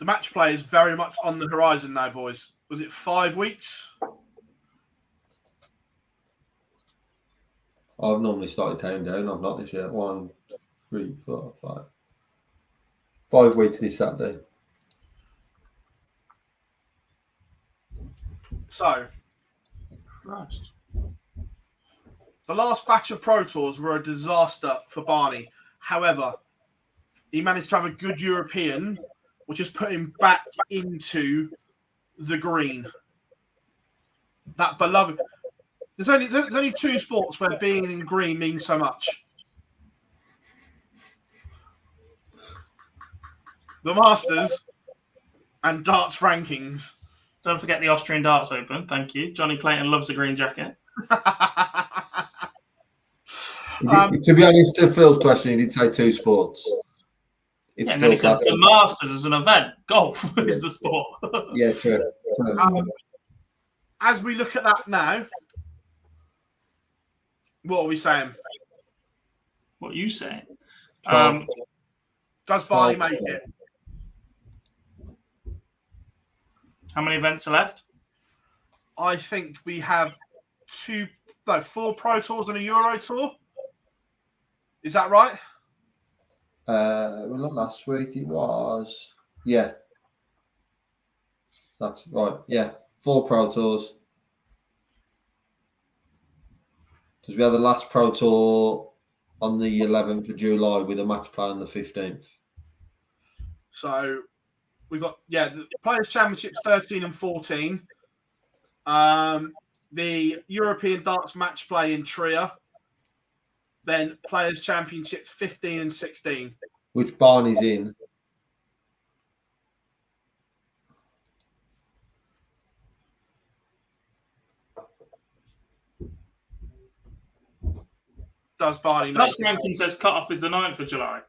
match play is very much on the horizon now, boys. Was it 5 weeks? I've normally started counting down. I've not this yet. 1, 3, 4, 5. 5 weeks this Saturday. So, Christ. The last batch of Pro Tours were a disaster for Barney. However, he managed to have a good European, which has put him back into the green. That beloved. There's only 2 sports where being in green means so much. The Masters and darts rankings. Don't forget the Austrian Darts Open. Thank you. Johnny Clayton loves a green jacket. To be honest, to Phil's question, he did say 2 sports. It's and then he said the Masters is an event. Golf is the sport. Yeah, true. As we look at that now, what are we saying? What are you saying? Does Barney make it? How many events are left? I think we have 4 Pro Tours and a Euro Tour. Is that right? Well, not last week. It was. Yeah. That's right. Yeah. 4 Pro Tours. Because we had the last Pro Tour on the 11th of July with a match play on the 15th. So we've got, the Players' Championships 13 and 14. The European Darts match play in Trier. Then Players' Championships 15 and 16. Which Barney's in. Does Barney make Darts ranking says cut-off is the 9th of July.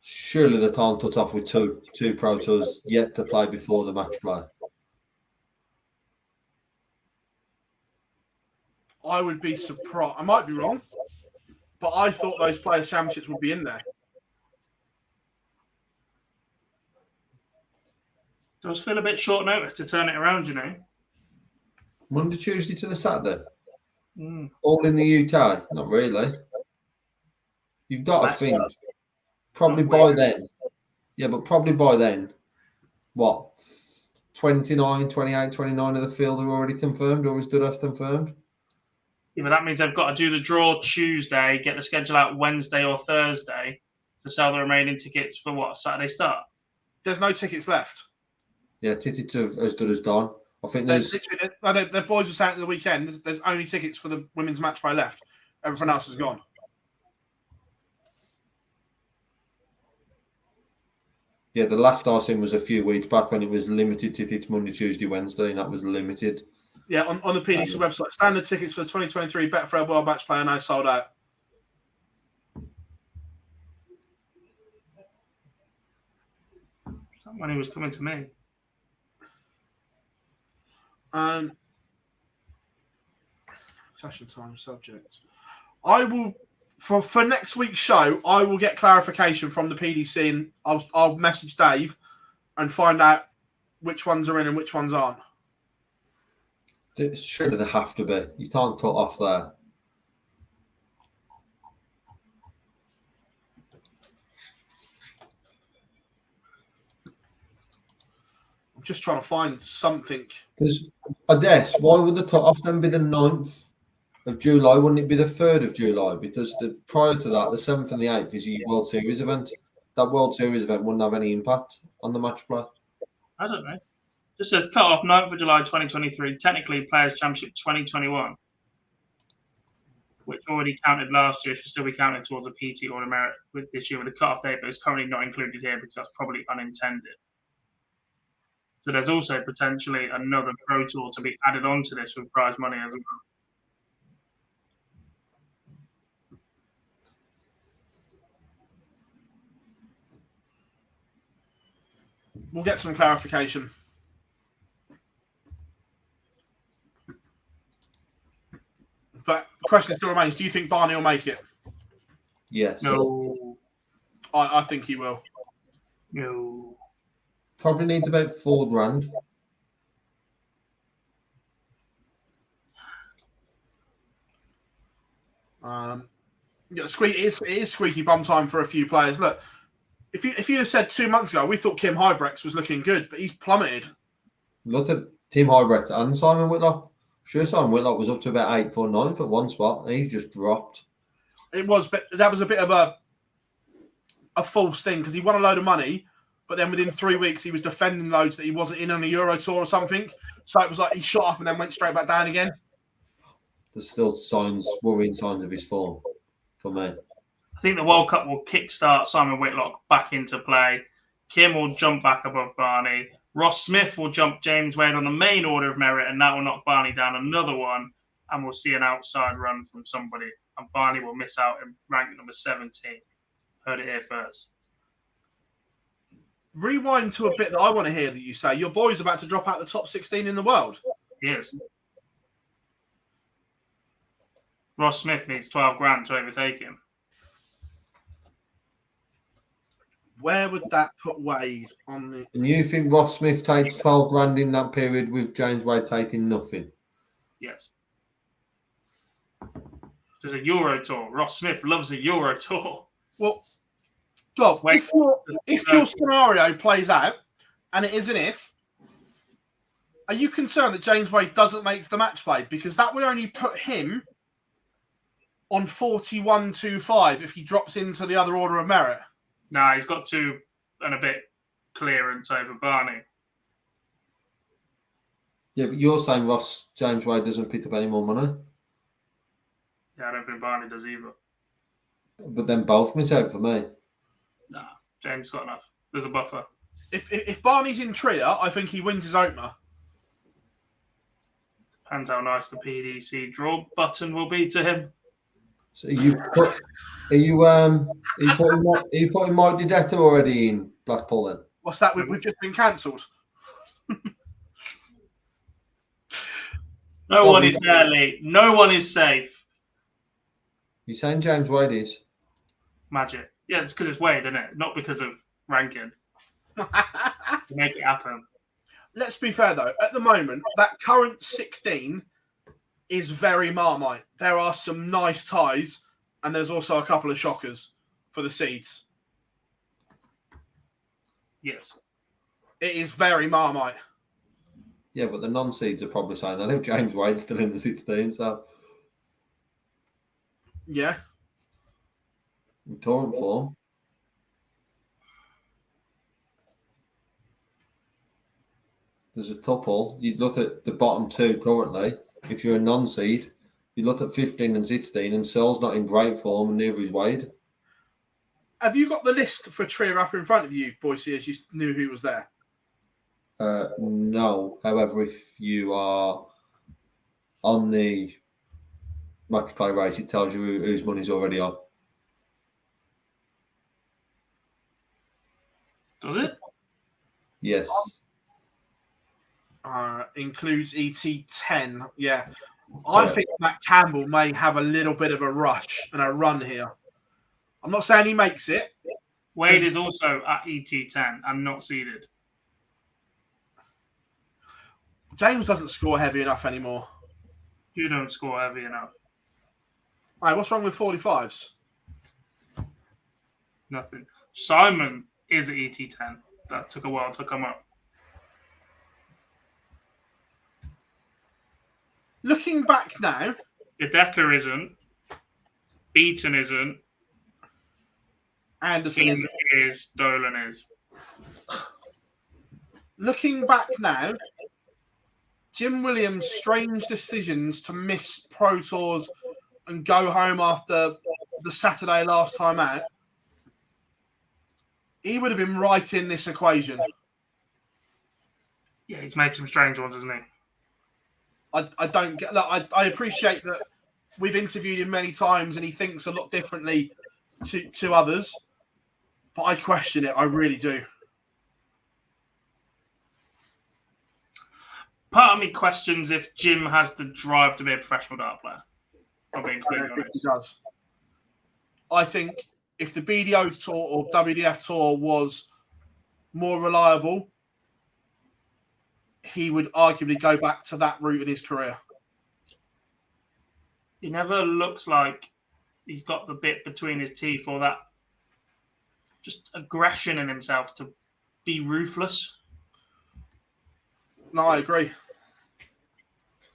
Surely they can't cut off with two Pro Tours yet to play before the match play. I would be surprised. I might be wrong, but I thought those Players' Championships would be in there. Does feel a bit short notice to turn it around, you know. Monday, Tuesday to the Saturday. All in the UK? Not really. You've got to think. Probably by then. Yeah, but probably by then, what? 29, 28, 29 of the field are already confirmed, or is Dudas confirmed? Yeah, but that means they've got to do the draw Tuesday, get the schedule out Wednesday or Thursday to sell the remaining tickets for what, Saturday start? There's no tickets left. Yeah, tickets have as good as done. I think there's. The boys were saying at the weekend, there's only tickets for the women's match play left. Everything else is gone. Yeah, the last I seen was a few weeks back when it was limited tickets Monday, Tuesday, Wednesday, and that was limited. Yeah, on the PDC website. Standard tickets for the 2023 Betfred World Match Play are now sold out. That money was coming to me. Session time subject. I will for next week's show. I will get clarification from the PDC, and I'll message Dave and find out which ones are in and which ones aren't. Surely they have to be. You can't cut off there. I'm just trying to find something. Because I guess why would the cut off then be the 9th of July? Wouldn't it be the 3rd of July? Because prior to that, the 7th and the 8th is a World Series event. That World Series event wouldn't have any impact on the match play. I don't know. Just says cut off 9th of July 2023. Technically, Players Championship 2021, which already counted last year, should still be counted towards a PT or a merit with this year with the cut off date, but it's currently not included here because that's probably unintended. So there's also potentially another Pro Tour to be added onto this with prize money as well. We'll get some clarification. But the question still remains, do you think Barney will make it? Yes. No. I think he will. No. Probably needs about $4,000. Yeah, it is squeaky bum time for a few players. Look, if you had said 2 months ago, we thought Kim Hybrex was looking good, but he's plummeted. Look at Tim Hybrex and Simon Whitlock. Sure, Simon Whitlock was up to about 8th or 9th at one spot, and he's just dropped. It was, but that was a bit of a false thing because he won a load of money, but then within 3 weeks he was defending loads that he wasn't in on a Euro Tour or something. So it was like he shot up and then went straight back down again. There's still worrying signs of his form for me. I think the World Cup will kickstart Simon Whitlock back into play. Kim will jump back above Barney. Ross Smith will jump James Wade on the main order of merit, and that will knock Barney down another one, and we'll see an outside run from somebody. And Barney will miss out in rank number 17. Heard it here first. Rewind to a bit that I want to hear that you say. Your boy's about to drop out the top 16 in the world. He is. Ross Smith needs 12 grand to overtake him. Where would that put Wade on the... And you think Ross Smith takes 12 grand in that period with James Wade taking nothing? Yes. There's a Euro Tour. Ross Smith loves a Euro Tour. Well, if your scenario plays out, and it is an if, are you concerned that James Wade doesn't make the match play? Because that would only put him on 41.25 if he drops into the other order of merit. Nah, he's got 2 and a bit clearance over Barney. Yeah, but you're saying James Wade doesn't pick up any more money? Yeah, I don't think Barney does either. But then both miss out for me. Nah, James got enough. There's a buffer. If Barney's in Tria, I think he wins his opener. Depends how nice the PDC draw button will be to him. So are you putting Mike Didetta already in Blackpool then? What's that? We've just been cancelled. No one is there, Lee. No one is safe. You saying James Wade is? Magic. Yeah, it's because it's Wade, isn't it? Not because of ranking. To make it happen. Let's be fair, though. At the moment, that current 16 is very Marmite. There are some nice ties, and there's also a couple of shockers for the seeds. Yes. It is very Marmite. Yeah, but the non-seeds are probably saying that if James Wade's still in the 16, so... Yeah. In torrent form. There's a couple. You'd look at the bottom 2 currently. If you're a non-seed, you look at 15 and 16, and Searle's not in great form, and neither is Wade. Have you got the list for Trier up in front of you, Boise, as you knew who was there? No. However, if you are on the match play race, it tells you whose money's already on. Does it? Yes. Includes ET10. Yeah. I think Matt Campbell may have a little bit of a rush and a run here. I'm not saying he makes it. Wade is also at ET10 and not seeded. James doesn't score heavy enough anymore. You don't score heavy enough. All right, what's wrong with 45s? Nothing. Simon is at ET10. That took a while to come up. Looking back now, Hideka isn't. Beaton isn't. Anderson Ian is. Dolan is. Looking back now, Jim Williams' strange decisions to miss Pro Tours and go home after the Saturday last time out, he would have been right in this equation. Yeah, he's made some strange ones, hasn't he? I don't get. Look, I appreciate that we've interviewed him many times and he thinks a lot differently to others, but I question it. I really do. Part of me questions if Jim has the drive to be a professional dart player. I'm being clearly honest. He does. I think if the BDO tour or WDF tour was more reliable, he would arguably go back to that route in his career. He never looks like he's got the bit between his teeth or that just aggression in himself to be ruthless. No, I agree.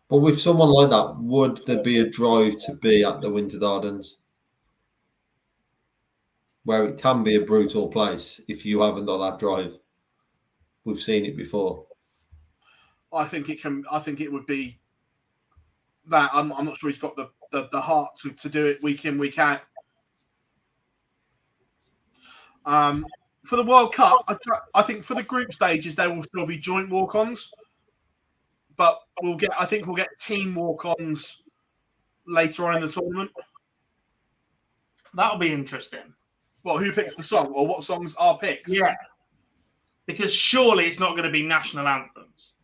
But with someone like that, would there be a drive to be at the Winter Gardens? Where it can be a brutal place if you haven't got that drive. We've seen it before. I think it can. I think it would be that. I'm not sure he's got the heart to do it week in, week out. For the World Cup, I think for the group stages there will still be joint walk-ons, but I think we'll get team walk-ons later on in the tournament. That'll be interesting. Well, who picks the song or what songs are picked? Yeah. Because surely it's not going to be national anthems.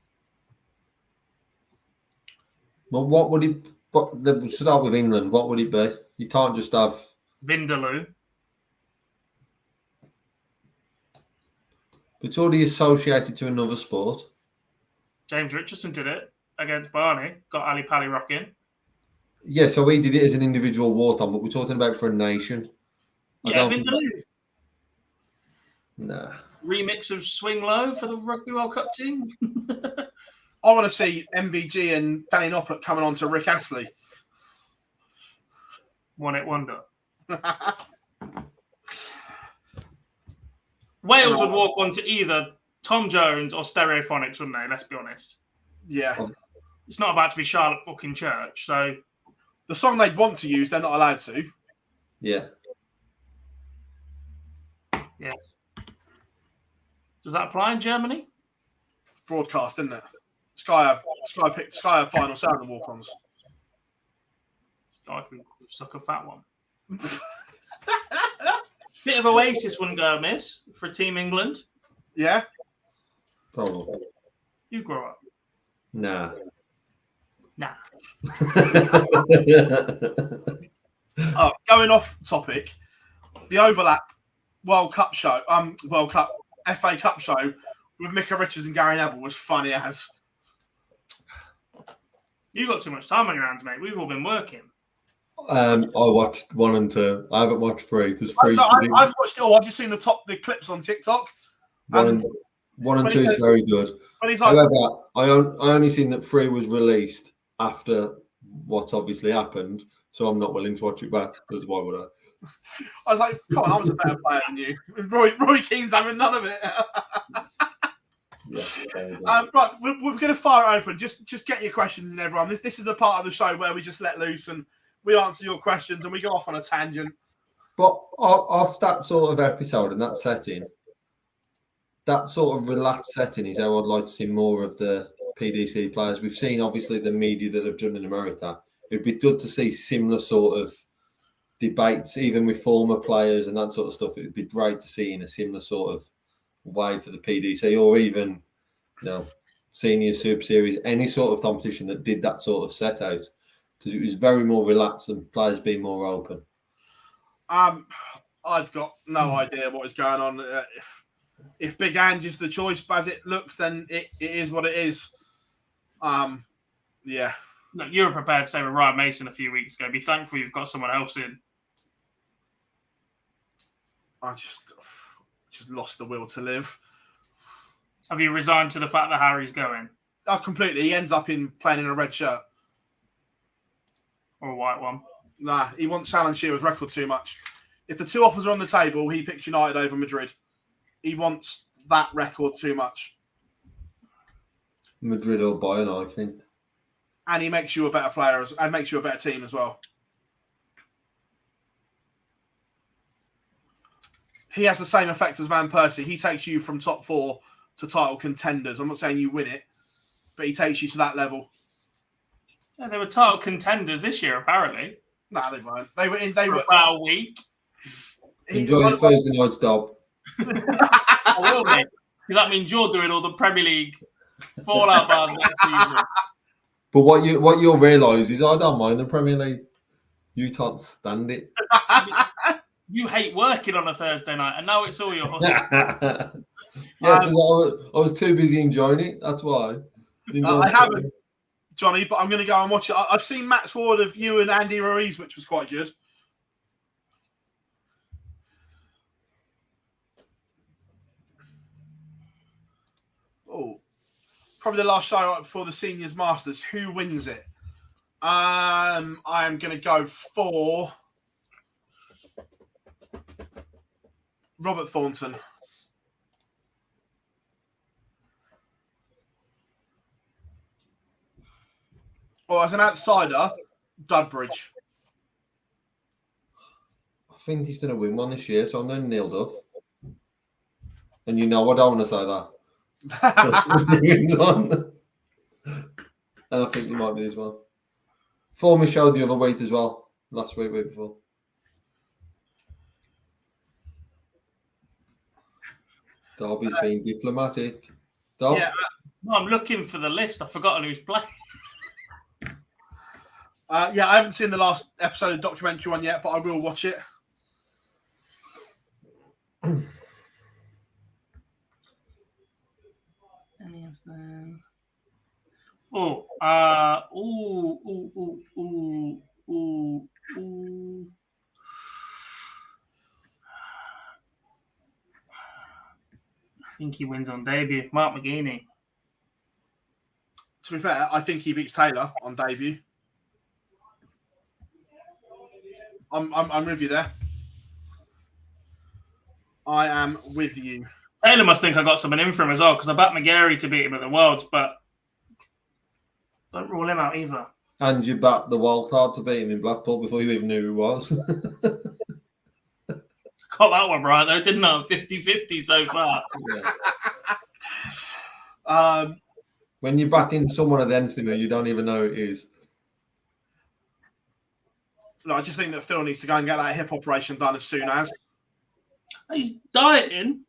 Well, what would it? We'll start with England. What would it be? You can't just have Vindaloo. It's already associated to another sport. James Richardson did it against Barney. Got Ali Pali rocking. Yeah, so he did it as an individual wartime, but we're talking about for a nation. Yeah, Vindaloo. Nah. Remix of Swing Low for the Rugby World Cup team. I want to see MVG and Danny Noppert coming on to Rick Astley. One It Wonder. Wales would walk on to either Tom Jones or Stereophonics, wouldn't they? Let's be honest. Yeah. It's not about to be Charlotte fucking Church, so... The song they'd want to use, they're not allowed to. Yeah. Yes. Does that apply in Germany? Broadcast, isn't it? Sky have final sound and walk-ons. Sky can suck a fat one. Bit of Oasis wouldn't go amiss for Team England. Yeah? Probably. You grow up. Nah. Oh, going off topic, the overlap World Cup show, FA Cup show with Micah Richards and Gary Neville was funny as. You got too much time on your hands, mate. We've all been working. I watched 1 and 2. I haven't watched 3. There's 3. I've watched it all. I've just seen the clips on TikTok. 1 and 2 is very good. However, I only seen that 3 was released after what's obviously happened, so I'm not willing to watch it back, because why would I? I was like, come on, I was a better player than you. Roy Keane's having none of it. Right, we're going to fire it open. Just get your questions in, everyone. This is the part of the show where we just let loose and we answer your questions and we go off on a tangent. But off that sort of episode and that setting, that sort of relaxed setting is how I'd like to see more of the PDC players. We've seen obviously the media that have done in America. It'd be good to see similar sort of debates, even with former players and that sort of stuff. It would be great to see in a similar sort of way for the PDC, or even, senior Super Series, any sort of competition that did that sort of set out, because it was very more relaxed and players being more open. I've got no idea what is going on. If Big Ange is the choice as it looks, then it is what it is. Yeah. Look, you were prepared to say with Ryan Mason a few weeks ago. Be thankful you've got someone else in. I just lost the will to live. Have you resigned to the fact that Harry's going? Oh, completely. He ends up playing in a red shirt. Or a white one? Nah, he wants Alan Shearer's record too much. If the two offers are on the table, he picks United over Madrid. He wants that record too much. Madrid or Bayern, I think. And he makes you a better player and makes you a better team as well. He has the same effect as Van Persie. He takes you from top 4 to title contenders. I'm not saying you win it, but he takes you to that level. Yeah, they were title contenders this year, apparently. No, they weren't. They for were about a week. Enjoy the Thursday night stop. I will be, because that means you're doing all the Premier League fallout bars next season. But what you'll realise is I don't mind the Premier League. You can't stand it. You hate working on a Thursday night, and now it's all your hustle. Yeah, because I was too busy enjoying it. That's why. I haven't, Johnny, but I'm going to go and watch it. I've seen Matt Sword of you and Andy Ruiz, which was quite good. Oh, probably the last show before the Seniors Masters. Who wins it? I'm going to go for Robert Thornton. Or as an outsider, Dudbridge. I think he's going to win one this year, so I'm going Neil Duff. And I don't want to say that. And I think he might be as well. Former showed the other week as well. Last week before. Derby's being diplomatic. Derby? Yeah, no, I'm looking for the list. I've forgotten who's playing. Yeah, I haven't seen the last episode of the documentary one yet, but I will watch it. Any of them? Oh, I think he wins on debut. Mark McGeaney. To be fair, I think he beats Taylor on debut. I'm with you there. I am with you. Taylor must think I got someone in for him as well, because I backed McGarry to beat him at the Worlds, but don't rule him out either. And you backed the wild card to beat him in Blackpool before you even knew who he was. Got that one right, though, didn't I? 50-50 so far. Yeah. When you're backing someone against him, you don't even know who it is. No, I just think that Phill needs to go and get that hip operation done as soon as. He's dieting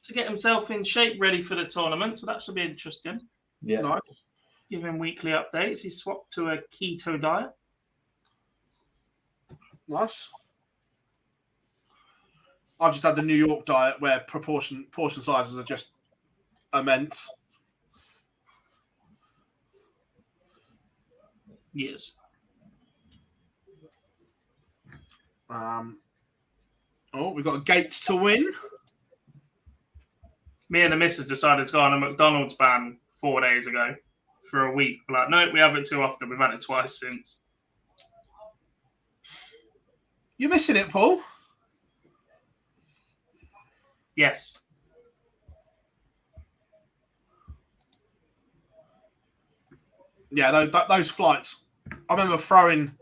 to get himself in shape, ready for the tournament, so that should be interesting. Yeah. Nice. Give him weekly updates. He's swapped to a keto diet. Nice. I've just had the New York diet where portion sizes are just immense. Yes. We've got Gates to win. Me and the missus decided to go on a McDonald's ban 4 days ago for a week. We're like, no, we have it too often. We've had it twice since. You're missing it, Paul. Yes. Yeah, those flights. I remember throwing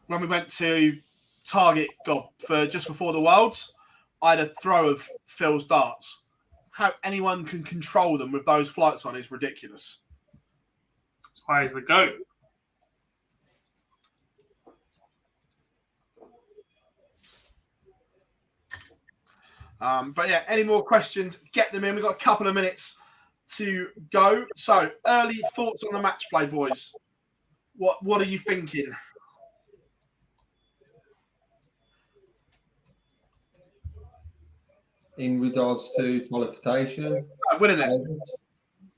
when we went to Target for just before the Worlds. I had a throw of Phil's darts. how anyone can control them with those flights on is ridiculous. That's why he's the GOAT. But yeah, any more questions, get them in. We've got a couple of minutes to go. So, early thoughts on the match play, boys. What are you thinking? In regards to qualification, Winning it.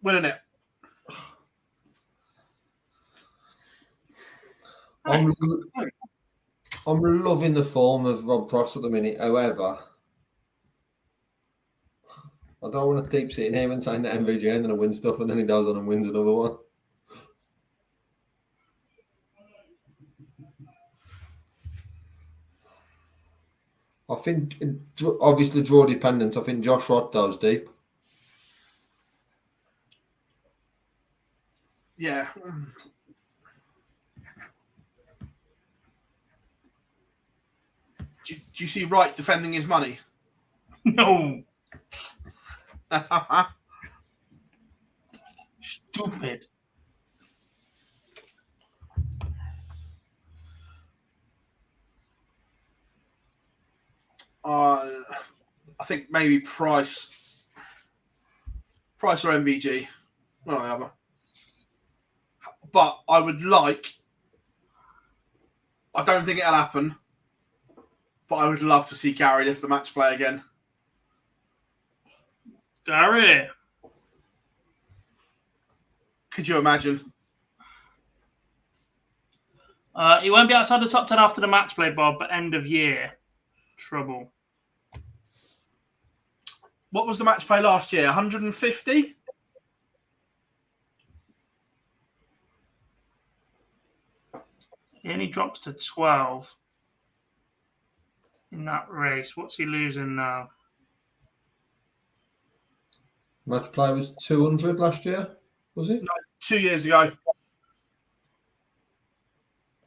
Winning it. I'm loving the form of Rob Cross at the minute. However, I don't want to keep sitting here and saying that MVG ain't going to win stuff, and then he goes on and wins another one. I think, obviously, draw dependent. I think Josh Rod goes deep. Yeah. Do you see Wright defending his money? No. Stupid. I think maybe Price or MVG. Whatever. But I don't think it'll happen, but I would love to see Gary lift the match play again. Gary. Could you imagine? He won't be outside the top 10 after the match play, Bob, but end of year. Trouble. What was the match play last year? 150? He only dropped to 12 in that race. What's he losing now? Match play was 200 last year, was it? No, 2 years ago.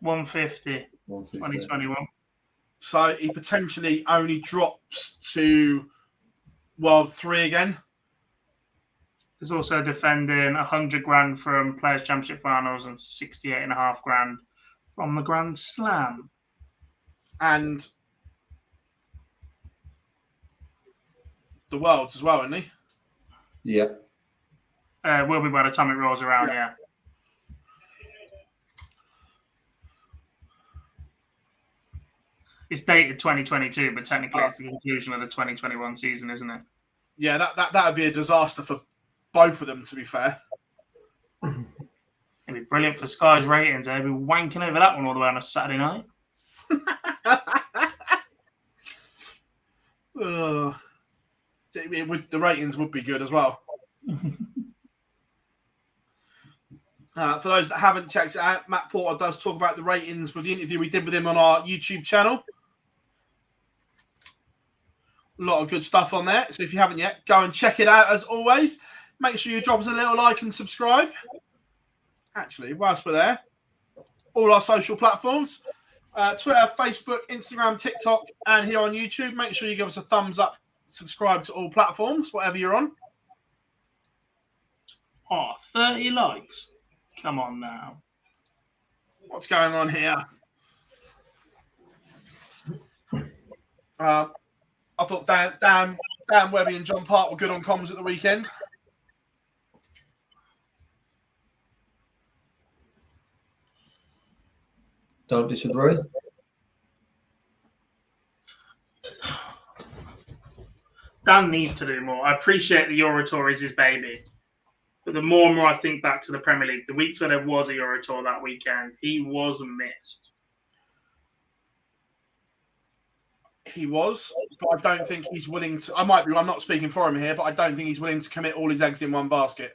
150. 2021. So he potentially only drops to World 3 again. He's also defending 100 grand from Players' Championship Finals and 68.5 grand from the Grand Slam. And the Worlds as well, isn't he? Yeah. Will be by the time it rolls around, yeah. It's dated 2022, but technically it's the conclusion of the 2021 season, isn't it? Yeah, that would be a disaster for both of them, to be fair. It'd be brilliant for Sky's ratings. They'd be wanking over that one all the way on a Saturday night. The ratings would be good as well. For those that haven't checked it out, Matt Porter does talk about the ratings with the interview we did with him on our YouTube channel. A lot of good stuff on there. So if you haven't yet, go and check it out as always. Make sure you drop us a little like and subscribe. Actually, whilst we're there, all our social platforms, Twitter, Facebook, Instagram, TikTok, and here on YouTube. Make sure you give us a thumbs up, subscribe to all platforms, whatever you're on. Oh, 30 likes. Come on now. What's going on here? I thought Dan Webby and John Park were good on comms at the weekend. Don't disagree. Dan needs to do more. I appreciate the Euro Tour is his baby. But the more and more I think back to the Premier League, the weeks where there was a Euro Tour that weekend, he was missed. He was, but I don't think he's willing to. I'm not speaking for him here, but I don't think he's willing to commit all his eggs in one basket.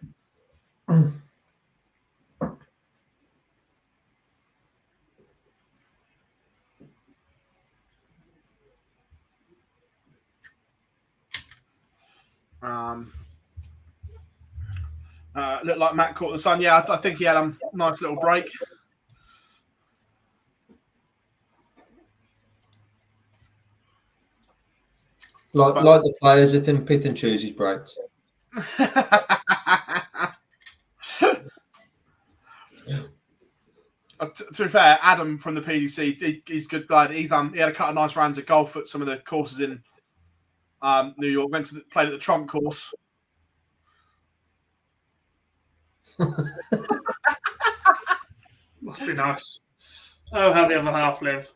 Looked like Matt caught the sun. Yeah, I think he had a nice little break. Like the players that can pick and choose his breaks. To be fair, Adam from the PDC, he's a good guy. He had a couple of nice rounds of golf at some of the courses in New York. Played at the Trump course. Must be nice. Oh, how the other half live.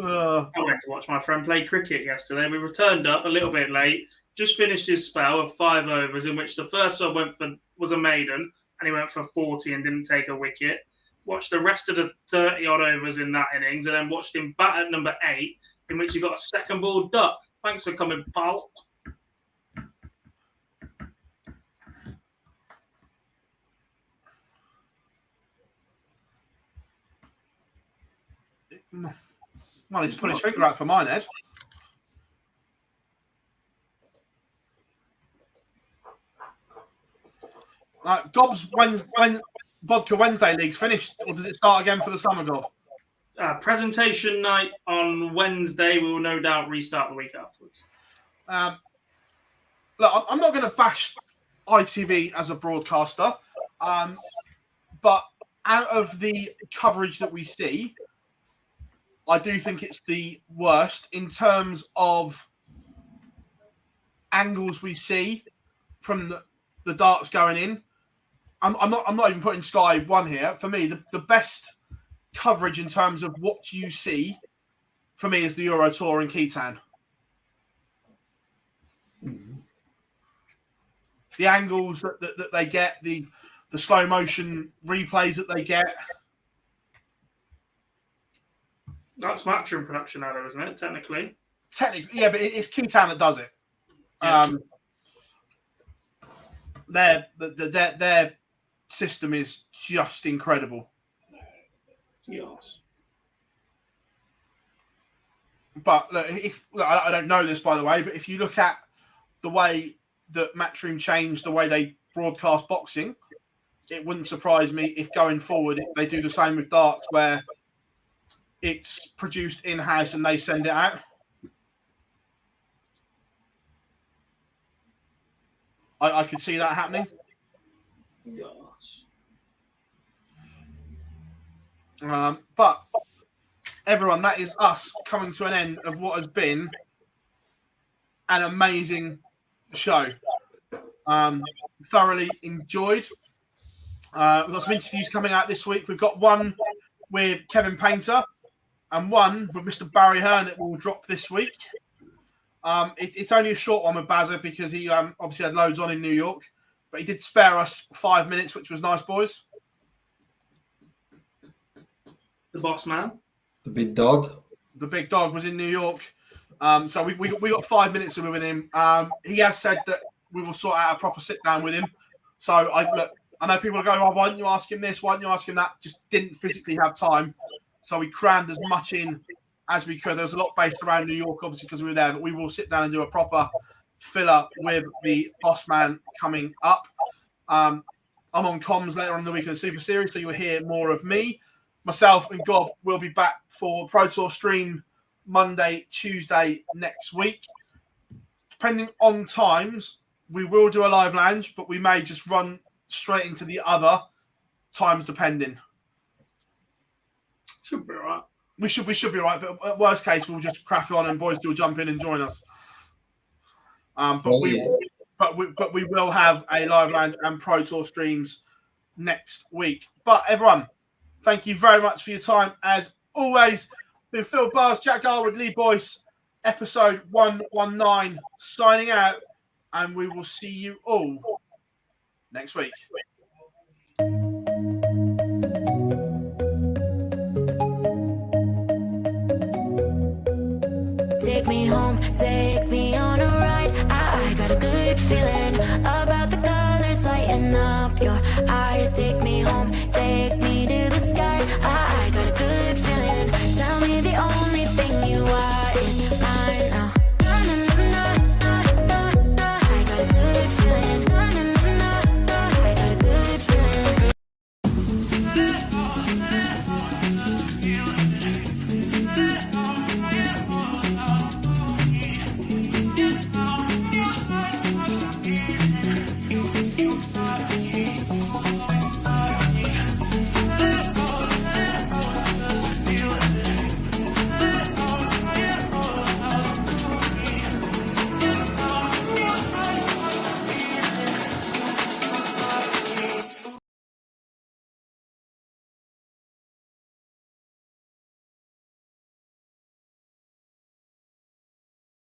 I went to watch my friend play cricket yesterday. We returned up a little bit late. Just finished his spell of 5 overs, in which the first one was a maiden, and he went for 40 and didn't take a wicket. Watched the rest of the 30 odd overs in that innings, and then watched him bat at number 8, in which he got a second ball duck. Thanks for coming, pal. Well, he's put his finger out for mine, Ed. Gob's when Vodka Wednesday League's finished, or does it start again for the summer, Gob? Presentation night on Wednesday. We will no doubt restart the week afterwards. Look, I'm not going to bash ITV as a broadcaster, but out of the coverage that we see, I do think it's the worst in terms of angles we see from the darts going in. I'm not even putting Sky 1 here. For me, the best coverage in terms of what you see for me is the Euro Tour in Keaton. The angles that they get, the slow motion replays that they get. That's Matchroom production now, isn't it? Technically, yeah, but it's Keaton that does it. Yeah. Their system is just incredible. Yes. But look, I don't know this, by the way, but if you look at the way that Matchroom changed the way they broadcast boxing, it wouldn't surprise me if going forward they do the same with darts, where it's produced in-house and they send it out. I could see that happening. Yes. But everyone, that is us coming to an end of what has been an amazing show. Thoroughly enjoyed. We've got some interviews coming out this week. We've got one with Kevin Painter and one with Mr. Barry Hearn that will drop this week. It's only a short one with Bazza because he obviously had loads on in New York, but he did spare us 5 minutes, which was nice, boys. The boss man. The big dog. The big dog was in New York. So we got 5 minutes with him. He has said that we will sort out a proper sit down with him. So I know people are going, oh, why don't you ask him this? Why don't you ask him that? Just didn't physically have time. So we crammed as much in as we could. There was a lot based around New York, obviously, because we were there. But we will sit down and do a proper filler with the boss man coming up. I'm on comms later on in the week of the Super Series, so you'll hear more of me. Myself and Gob will be back for Pro Tour stream Monday, Tuesday next week. Depending on times, we will do a live lounge, but we may just run straight into the other times depending. Should be all right. We should be all right, but at worst case, we'll just crack on and boys will jump in and join us. But we will have a live lounge and Pro Tour streams next week. But everyone, thank you very much for your time. As always, been Phill Bars, Jack Garwood, Lee Boyce, episode 119, signing out, and we will see you all next week. Take me home, take me on a ride. I got a good feeling about the colors lighting up your